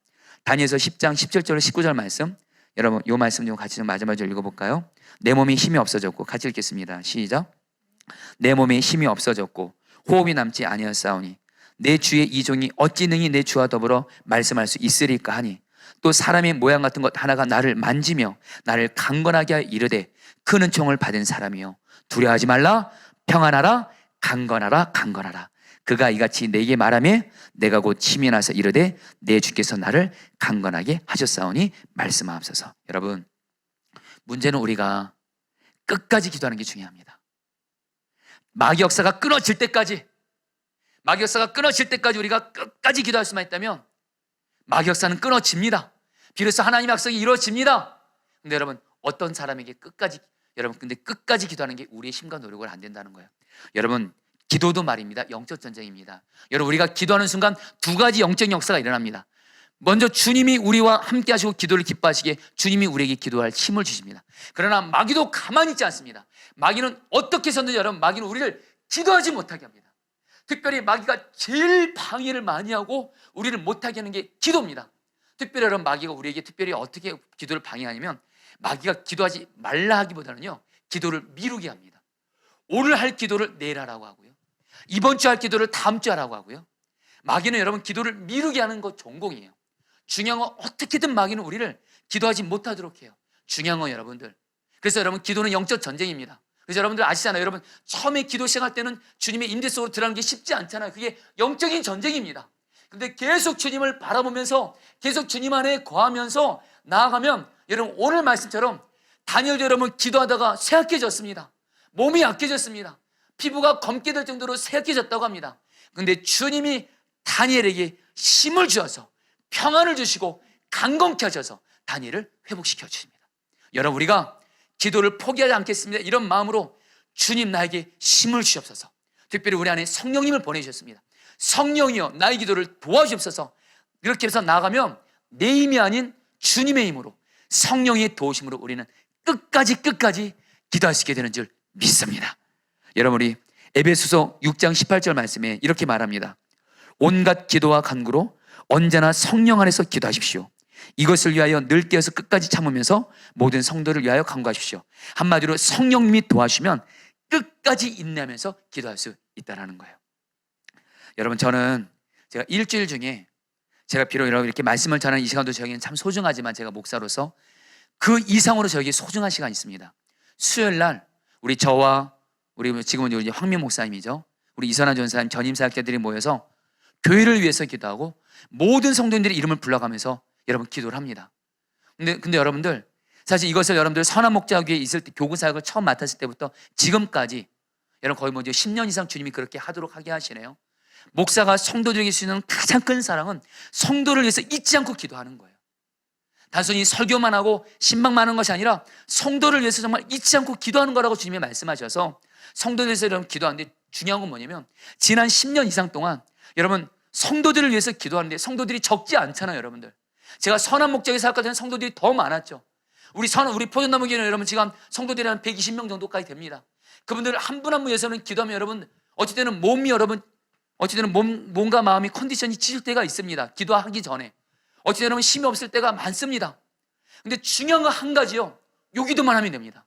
다니엘서 10장 17절 19절 말씀, 여러분 이 말씀 좀 같이 좀 마지막으로 읽어볼까요? 내 몸이 힘이 없어졌고, 같이 읽겠습니다. 시작. 내 몸에 힘이 없어졌고 호흡이 남지 아니하사오니 내 주의 이종이 어찌 능히 내 주와 더불어 말씀할 수 있으리까 하니, 또 사람의 모양 같은 것 하나가 나를 만지며 나를 강건하게 하여 이르되 큰 은총을 받은 사람이여 두려워하지 말라, 평안하라, 강건하라, 강건하라. 그가 이같이 내게 말하며 내가 곧 힘이 나서 이르되 내 주께서 나를 강건하게 하셨사오니 말씀하옵소서. 여러분 문제는 우리가 끝까지 기도하는 게 중요합니다. 마귀 역사가 끊어질 때까지, 마귀 역사가 끊어질 때까지 우리가 끝까지 기도할 수만 있다면 마귀 역사는 끊어집니다. 비로소 하나님의 약속이 이루어집니다. 근데 여러분 어떤 사람에게 근데 끝까지 기도하는 게 우리의 힘과 노력을 안 된다는 거예요. 여러분 기도도 말입니다. 영적 전쟁입니다. 여러분 우리가 기도하는 순간 두 가지 영적 역사가 일어납니다. 먼저 주님이 우리와 함께 하시고 기도를 기뻐하시기에 주님이 우리에게 기도할 힘을 주십니다. 그러나 마귀도 가만히 있지 않습니다. 마귀는 어떻게 해서든 여러분 마귀는 우리를 기도하지 못하게 합니다. 특별히 마귀가 제일 방해를 많이 하고 우리를 못하게 하는 게 기도입니다. 특별히 여러분 마귀가 우리에게 특별히 어떻게 기도를 방해하냐면, 마귀가 기도하지 말라 하기보다는요 기도를 미루게 합니다. 오늘 할 기도를 내일 하라고 하고요, 이번 주 할 기도를 다음 주 하라고 하고요. 마귀는 여러분 기도를 미루게 하는 거 전공이에요. 중요한 건 어떻게든 마귀는 우리를 기도하지 못하도록 해요. 중요한 건 여러분들, 그래서 여러분 기도는 영적 전쟁입니다. 그래서 여러분들 아시잖아요. 여러분 처음에 기도 시작할 때는 주님의 임재 속으로 들어가는 게 쉽지 않잖아요. 그게 영적인 전쟁입니다. 근데 계속 주님을 바라보면서 계속 주님 안에 거하면서 나아가면 여러분 오늘 말씀처럼 다니엘도 여러분 기도하다가 쇠약해졌습니다. 몸이 약해졌습니다. 피부가 검게 될 정도로 쇠약해졌다고 합니다. 근데 주님이 다니엘에게 힘을 주어서 평안을 주시고 강건케 하셔서 다니엘을 회복시켜 주십니다. 여러분 우리가 기도를 포기하지 않겠습니다. 이런 마음으로 주님 나에게 힘을 주옵소서. 특별히 우리 안에 성령님을 보내주셨습니다. 성령이여 나의 기도를 도와주옵소서. 이렇게 해서 나아가면 내 힘이 아닌 주님의 힘으로, 성령의 도우심으로 우리는 끝까지 기도할 수 있게 되는 줄 믿습니다. 여러분 우리 에베소서 6장 18절 말씀에 이렇게 말합니다. 온갖 기도와 간구로 언제나 성령 안에서 기도하십시오. 이것을 위하여 늘 깨어서 끝까지 참으면서 모든 성도를 위하여 간구하십시오. 한마디로 성령님이 도와주시면 끝까지 인내하면서 기도할 수 있다는 거예요. 여러분 저는 제가 일주일 중에 제가 비록 여러분 이렇게 말씀을 전하는 이 시간도 저에게는 참 소중하지만 제가 목사로서 그 이상으로 저에게 소중한 시간이 있습니다. 수요일 날 우리 저와 우리 지금은 우리 황민 목사님이죠, 우리 이선환 전사님, 전임 사역자들이 모여서 교회를 위해서 기도하고 모든 성도님들의 이름을 불러가면서 여러분 기도를 합니다. 근데 여러분들 사실 이것을 여러분들 선한 목자교회에 있을 때 교구 사역을 처음 맡았을 때부터 지금까지 여러분 거의 10년 이상 주님이 그렇게 하도록 하게 하시네요. 목사가 성도들에게 주는 가장 큰 사랑은 성도를 위해서 잊지 않고 기도하는 거예요. 단순히 설교만 하고 신방만 하는 것이 아니라 성도를 위해서 정말 잊지 않고 기도하는 거라고 주님이 말씀하셔서 성도를 위해서 여러분 기도하는데, 중요한 건 뭐냐면 지난 10년 이상 동안 여러분 성도들을 위해서 기도하는데 성도들이 적지 않잖아요, 여러분들. 제가 선한 목적에 사역할 때는 성도들이 더 많았죠. 우리 포도나무 교회는 여러분 지금 성도들이 한 120명 정도까지 됩니다. 그분들 한 분 한 분 위해서는 기도하면 여러분 어찌 때는 몸과 마음이 컨디션이 지칠 때가 있습니다. 기도하기 전에 어찌 때는 힘이 없을 때가 많습니다. 근데 중요한 건 한 가지요. 요 기도만 하면 됩니다.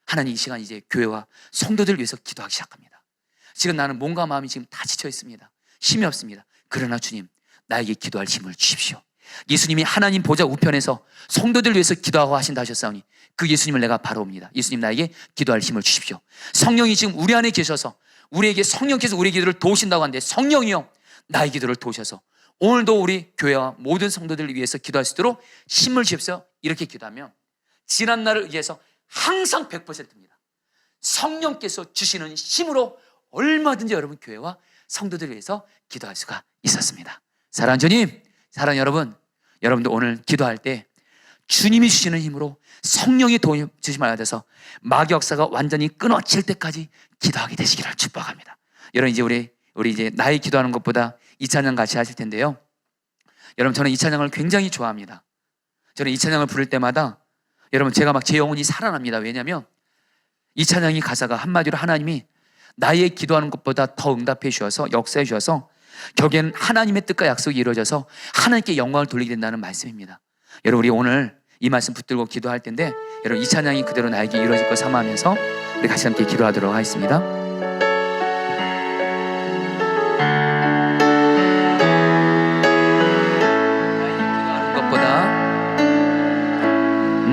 하나님 이 시간 이제 교회와 성도들을 위해서 기도하기 시작합니다. 지금 나는 몸과 마음이 지금 다 지쳐 있습니다. 힘이 없습니다. 그러나 주님, 나에게 기도할 힘을 주십시오. 예수님이 하나님 보좌 우편에서 성도들을 위해서 기도하고 하신다 하셨사오니 그 예수님을 내가 바라옵니다. 예수님, 나에게 기도할 힘을 주십시오. 성령이 지금 우리 안에 계셔서 우리에게 성령께서 우리 기도를 도우신다고 하는데, 성령이요, 나의 기도를 도우셔서 오늘도 우리 교회와 모든 성도들을 위해서 기도할 수 있도록 힘을 주십시오. 이렇게 기도하면 지난 날을 의해서 항상 100%입니다. 성령께서 주시는 힘으로 얼마든지 여러분 교회와 성도들을 위해서 기도할 수가 있었습니다. 사랑하는 주님, 사랑하는 여러분, 여러분도 오늘 기도할 때 주님이 주시는 힘으로 성령의 도움 주심을 받아서 마귀 역사가 완전히 끊어질 때까지 기도하게 되시기를 축복합니다. 여러분, 이제 우리 이제 나의 기도하는 것보다 이 찬양 같이 하실 텐데요. 여러분, 저는 이 찬양을 굉장히 좋아합니다. 저는 이 찬양을 부를 때마다 여러분 제가 막 제 영혼이 살아납니다. 왜냐하면 이 찬양이 가사가 한마디로 하나님이 나의 기도하는 것보다 더 응답해 주셔서 역사해 주셔서 결국에는 하나님의 뜻과 약속이 이루어져서 하나님께 영광을 돌리게 된다는 말씀입니다. 여러분, 우리 오늘 이 말씀 붙들고 기도할 텐데, 여러분 이 찬양이 그대로 나에게 이루어질 것 삼아하면서 우리 같이 함께 기도하도록 하겠습니다.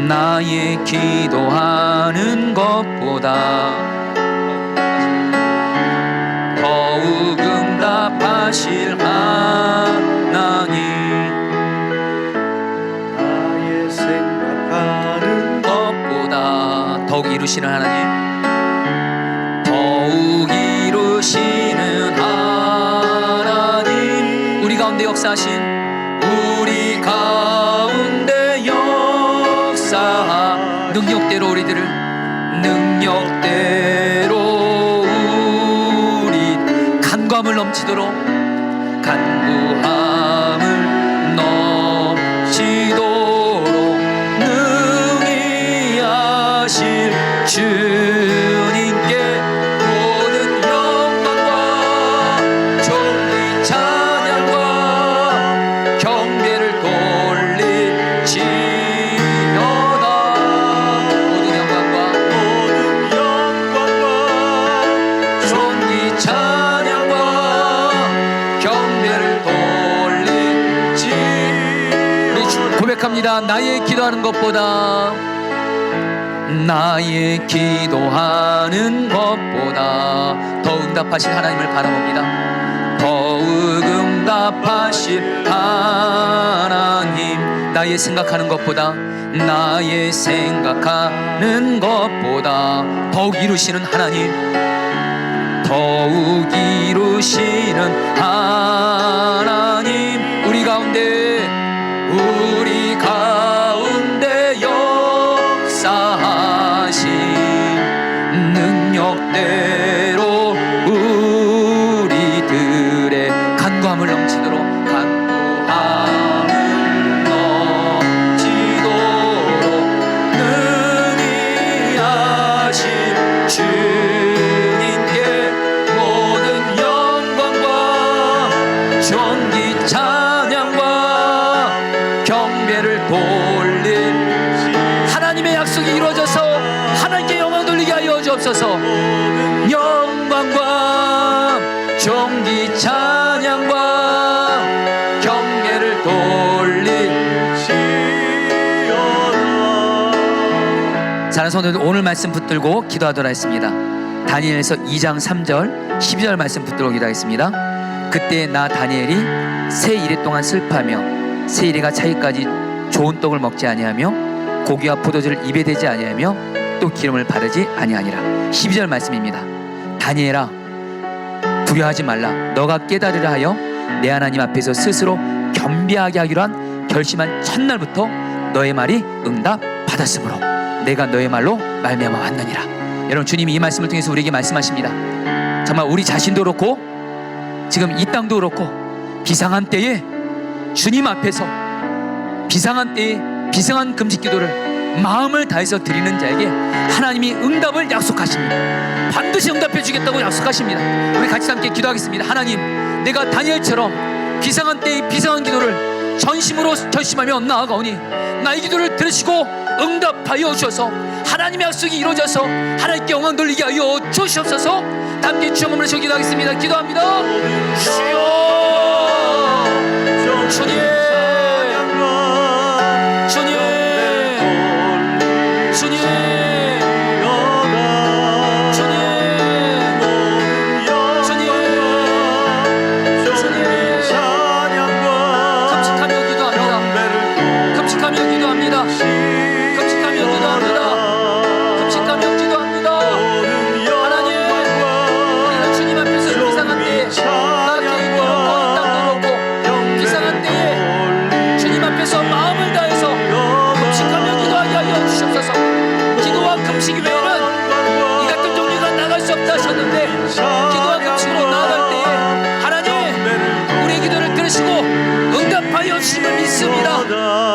나의 기도하는 것보다 더욱 응답하실 하나님, 나의 생각하는 것보다 더욱 이루시는 하나님, 더욱 이루시는 하나님, 우리 가운데 역사하신 우리 가운데 능력대로 우리들을 능력대로 우리 간구함을 넘치도록 간구함을 넘치도록 능히 하실 주님께 모든 영광과 존귀 찬양과 경배를 돌릴지 고백합니다. 나의 기도하는 것보다, 나의 기도하는 것보다 더 응답하실 하나님을 바라봅니다. 더욱 응답하실 하나님, 나의 생각하는 것보다, 나의 생각하는 것보다 더욱 이루시는 하나님, 더욱 이루시는 하나님, 우리 가운데 역사하신 능력대로 우리들의 간구함을 넘치도록 능히 하실 주님께 모든 영광과 존귀 찬양과 경배를 돌릴 하나님의 약속이 이루어져서 하나님께 영광 돌리게 하여 주옵소서. 영광과 존귀 찬양과 경배를 돌릴지어다. 사랑하는 성도들, 오늘 말씀 붙들고 기도하도록 하겠습니다. 다니엘서 2장 3절 12절 말씀 붙들고 기도하겠습니다. 그때 나 다니엘이 새 이래 동안 슬퍼하며 새 이래가 차기까지 좋은 떡을 먹지 아니하며 고기와 포도주를 입에 대지 아니하며 또 기름을 바르지 아니하니라. 12절 말씀입니다. 다니엘아, 두려워하지 말라. 너가 깨달으려 하여 내 하나님 앞에서 스스로 겸비하게 하기로 한 결심한 첫날부터 너의 말이 응답받았으므로 내가 너의 말로 말미암아 왔느니라. 여러분, 주님이 이 말씀을 통해서 우리에게 말씀하십니다. 정말 우리 자신도 그렇고 지금 이 땅도 그렇고 비상한 때에 주님 앞에서 비상한 때에 비상한 금식 기도를 마음을 다해서 드리는 자에게 하나님이 응답을 약속하십니다. 반드시 응답해 주겠다고 약속하십니다. 우리 같이 함께 기도하겠습니다. 하나님, 내가 다니엘처럼 비상한 때에 비상한 기도를 전심으로 결심하며 나아가오니 나의 기도를 들으시고 응답하여 주셔서 하나님의 약속이 이루어져서 하나님께 영광 돌리게 하여 주시옵소서. 함께 주여 몸으로 기도하겠습니다. 기도합니다. 주여, 주님, 주님, 주님,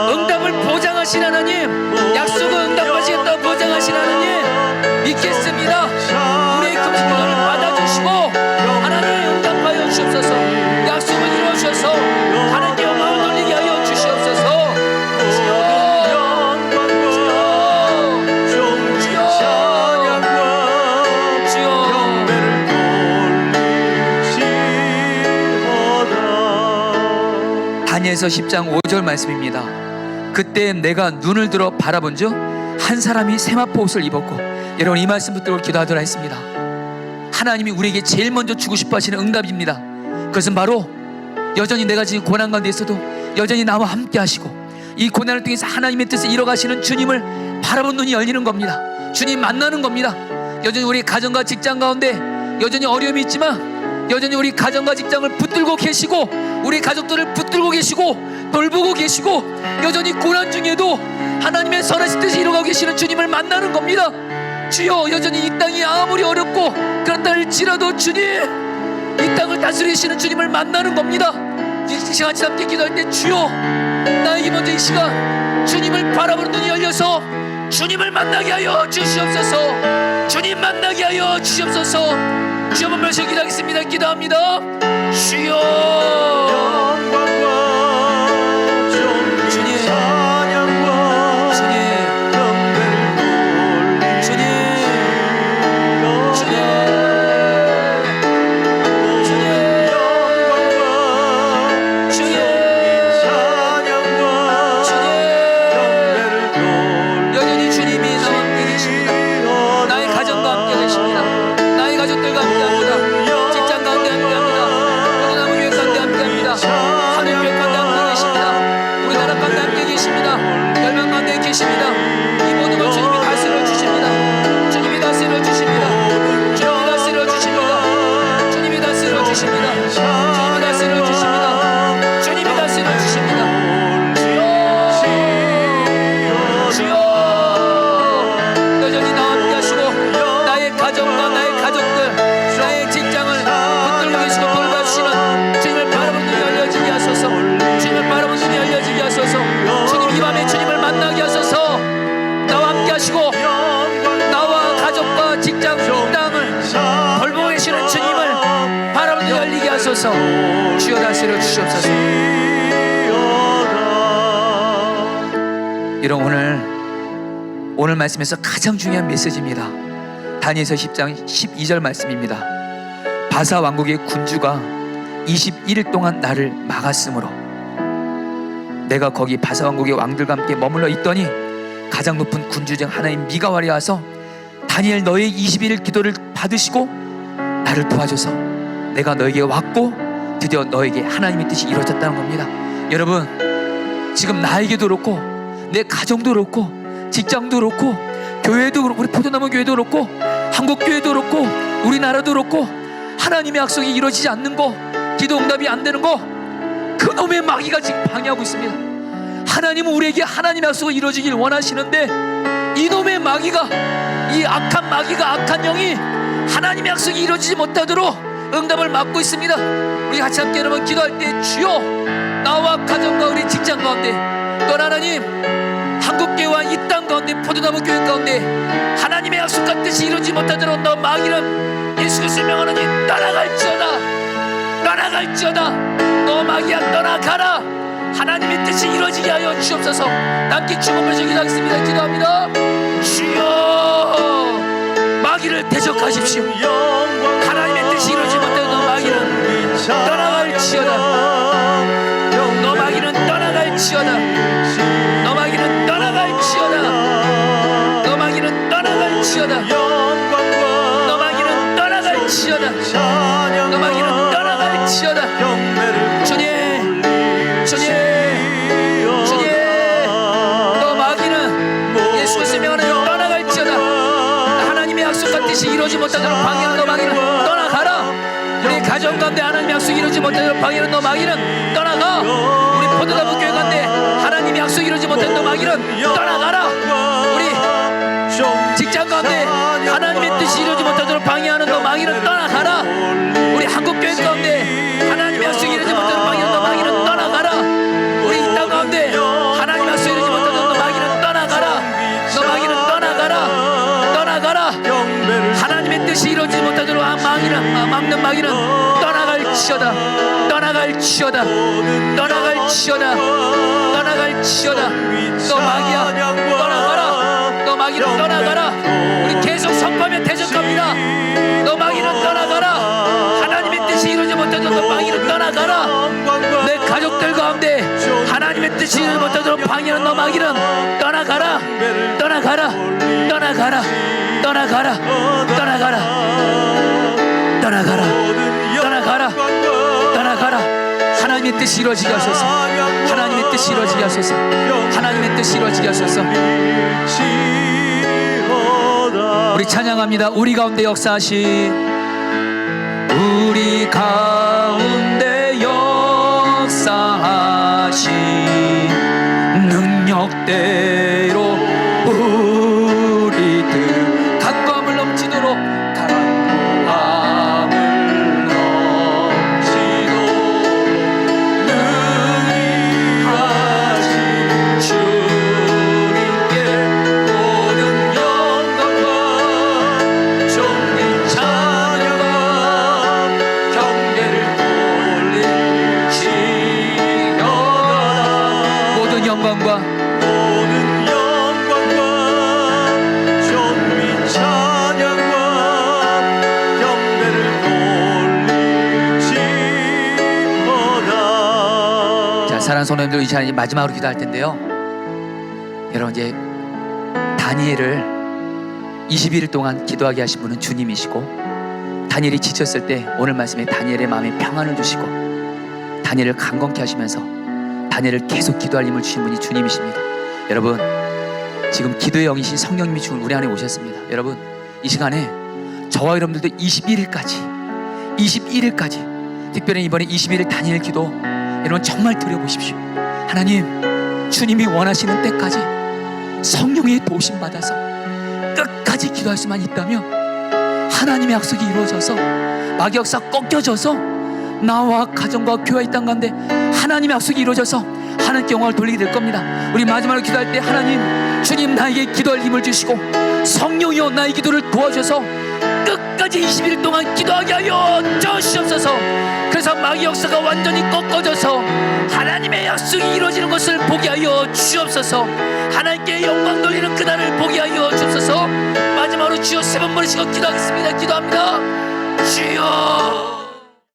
응답을 보장하신 하나님, 약속을 응답하시겠다고 보장하신 하나님 믿겠습니다. 우리의 금식 기도를 받아주시고 하나님 응답하여 주시옵소서. 약속을 이루어 주셔서 하나님께 영광을 돌리게 하여 주시옵소서. 다니엘서 10장 5절 말씀입니다. 그때 내가 눈을 들어 바라본 즉 한 사람이 세마포 옷을 입었고, 여러분 이 말씀 붙들고 기도하도록 하겠습니다. 하나님이 우리에게 제일 먼저 주고 싶어 하시는 응답입니다. 그것은 바로 여전히 내가 지금 고난 가운데 있어도 여전히 나와 함께 하시고 이 고난을 통해서 하나님의 뜻을 이뤄가시는 주님을 바라본 눈이 열리는 겁니다. 주님 만나는 겁니다. 여전히 우리 가정과 직장 가운데 여전히 어려움이 있지만 여전히 우리 가정과 직장을 붙들고 계시고 우리 가족들을 붙들고 계시고 돌보고 계시고 여전히 고난 중에도 하나님의 선하신 뜻을 이루어가고 계시는 주님을 만나는 겁니다. 주여, 여전히 이 땅이 아무리 어렵고 그렇다 할지라도 주님, 이 땅을 다스리시는 주님을 만나는 겁니다. 이 시간 함께 기도할 때 주여, 나에게 먼저 이 시간 주님을 바라보는 눈이 열려서 주님을 만나게 하여 주시옵소서. 주님 만나게 하여 주시옵소서. 주여 한번 몇 기도하겠습니다. 기도합니다. 주여, 주여 다스려 주시옵소서. 이런 오늘 말씀에서 가장 중요한 메시지입니다. 다니엘서 10장 12절 말씀입니다. 바사 왕국의 군주가 21일 동안 나를 막았으므로 내가 거기 바사 왕국의 왕들과 함께 머물러 있더니 가장 높은 군주 중 하나인 미가와리 와서 다니엘, 너의 21일 기도를 받으시고 나를 도와줘서 내가 너에게 왔고 드디어 너에게 하나님의 뜻이 이루어졌다는 겁니다. 여러분, 지금 나에게도 그렇고 내 가정도 그렇고 직장도 그렇고 교회도 그렇고 우리 포도나무 교회도 그렇고 한국교회도 그렇고 우리나라도 그렇고 하나님의 약속이 이루어지지 않는 거, 기도 응답이 안 되는 거, 그놈의 마귀가 지금 방해하고 있습니다. 하나님은 우리에게 하나님의 약속이 이루어지길 원하시는데 이놈의 마귀가, 이 악한 마귀가, 악한 영이 하나님의 약속이 이루어지지 못하도록 응답을 받고 있습니다. 우리 같이 함께 여러분 기도할 때 주여 나와 가정과 우리 직장 가운데 또 하나님 한국교회와 이 땅 가운데 포도나무 교회 가운데 하나님의 약속한 뜻이 이루어지지 못하도록 너 마귀는 예수 그리스도의 명하노니 떠나갈지어다 너 마귀야 떠나가라. 하나님의 뜻이 이루어지게 하여 주옵소서. 함께 주문하며 기도하겠습니다. 기도합니다. 주여 마귀를 대적하십시오. 하나님의 뜻이 이루어지지 못하도록 너 마귀는 떠나갈지어다. 너 마귀는 떠나갈지어다. 너 마귀는 떠나갈지어다. 너 마귀는 떠나갈지어다. 너 마귀는 떠나갈지어다. 너 마귀는 떠나갈지어다. 주님, 주님, 주님, 너 마귀는 예수 그리스도의 명하노니 떠나갈지어다. 하나님의 약속과 뜻이 이루어지지 못하도록 방해하는 너 마귀는 떠나가라. 우리 가정 가운데 하나님의 약속이 이루어지지 못하도록 방해하는 너 마귀는 떠나가. 우리 포도나무 교회 가운데 하나님의 약속이 이루어지지 못하는 너 마귀는 떠나가라. 우리 직장 가운데 하나님의 뜻이 이루어지지 못하도록 방해하는 너 마귀는 떠나가라. 우리 한국교회 가운데 하나님의 약속이 이루어지지 못하도록 방해하는 너 마귀는 떠나가라. 우리 이 땅 가운데 하나님의 약속이 이루어지지 못하도록 너 마귀는 떠나가라. 너 마귀는 떠나가라. 떠나가라. 하나님의 뜻이 이루어지지 못하도록 막는 마귀는 떠나갈지어다. 떠나갈지어다. 떠나갈지어다. 떠나갈지어다. 너 마귀야 떠나가라. 너 마귀는 떠나가라. 우리 계속 선포하며 대적합니다. 너 마귀는 떠나가라. 하나님의 뜻이 이루어지지 못하도록 너 마귀는 떠나가라. 내 가족들 가운데 하나님의 뜻이 이루어지지 못하도록 방해하는 너 마귀는 떠나가라. 떠나가라. 떠나가라. 떠나가라. 떠나가라. 떠나가라. 떠나가라. 떠나가라. 하나님의 뜻이 이루어지게 하소서. 하나님의 뜻이 이루어지게 하소서. 하나님의 뜻이 이루어지게 하소서. 우리 찬양합니다. 우리 가운데 역사하신 우리 가운데 역사하신 능력대로 우리들 강구함을 넘치도록 강구함을 넘치도록 능히 하신 주님께 모든 영광과 존귀 찬양과 경배를 돌릴지어다. 모든 영광과 존귀 찬양과 경배를 돌릴지어다. 자, 사랑하는 성도님들, 이 시간에 마지막으로 기도할 텐데요. 여러분, 이제 다니엘을 21일 동안 기도하게 하신 분은 주님이시고, 다니엘이 지쳤을 때 오늘 말씀에 다니엘의 마음에 평안을 주시고 다니엘을 강건케 하시면서 다니엘을 계속 기도할 힘을 주신 분이 주님이십니다. 여러분, 지금 기도의 영이신 성령님이 지금 우리 안에 오셨습니다. 여러분, 이 시간에 저와 여러분들도 21일까지 특별히 이번에 21일 다니엘 기도 여러분 정말 드려보십시오. 하나님, 주님이 원하시는 때까지 성령의 도우심 받아서 끝까지 기도할 수만 있다면 하나님의 약속이 이루어져서 마귀 역사 꺾여져서 나와 가정과 교회 이 땅 가운데 하나님의 약속이 이루어져서 하나님께 영광을 돌리게 될 겁니다. 우리 마지막으로 기도할 때 하나님, 주님 나에게 기도할 힘을 주시고 성령이여 나의 기도를 도와주셔서 끝까지 21일 동안 기도하게 하여 주시옵소서. 그래서 마귀 역사가 완전히 꺾어져서 하나님의 약속이 이루어지는 것을 보게 하여 주옵소서. 하나님께 영광 돌리는 그날을 보게 하여 주옵소서. 마지막으로 주여 세 번 부르시고 기도하겠습니다. 기도합니다. 주여.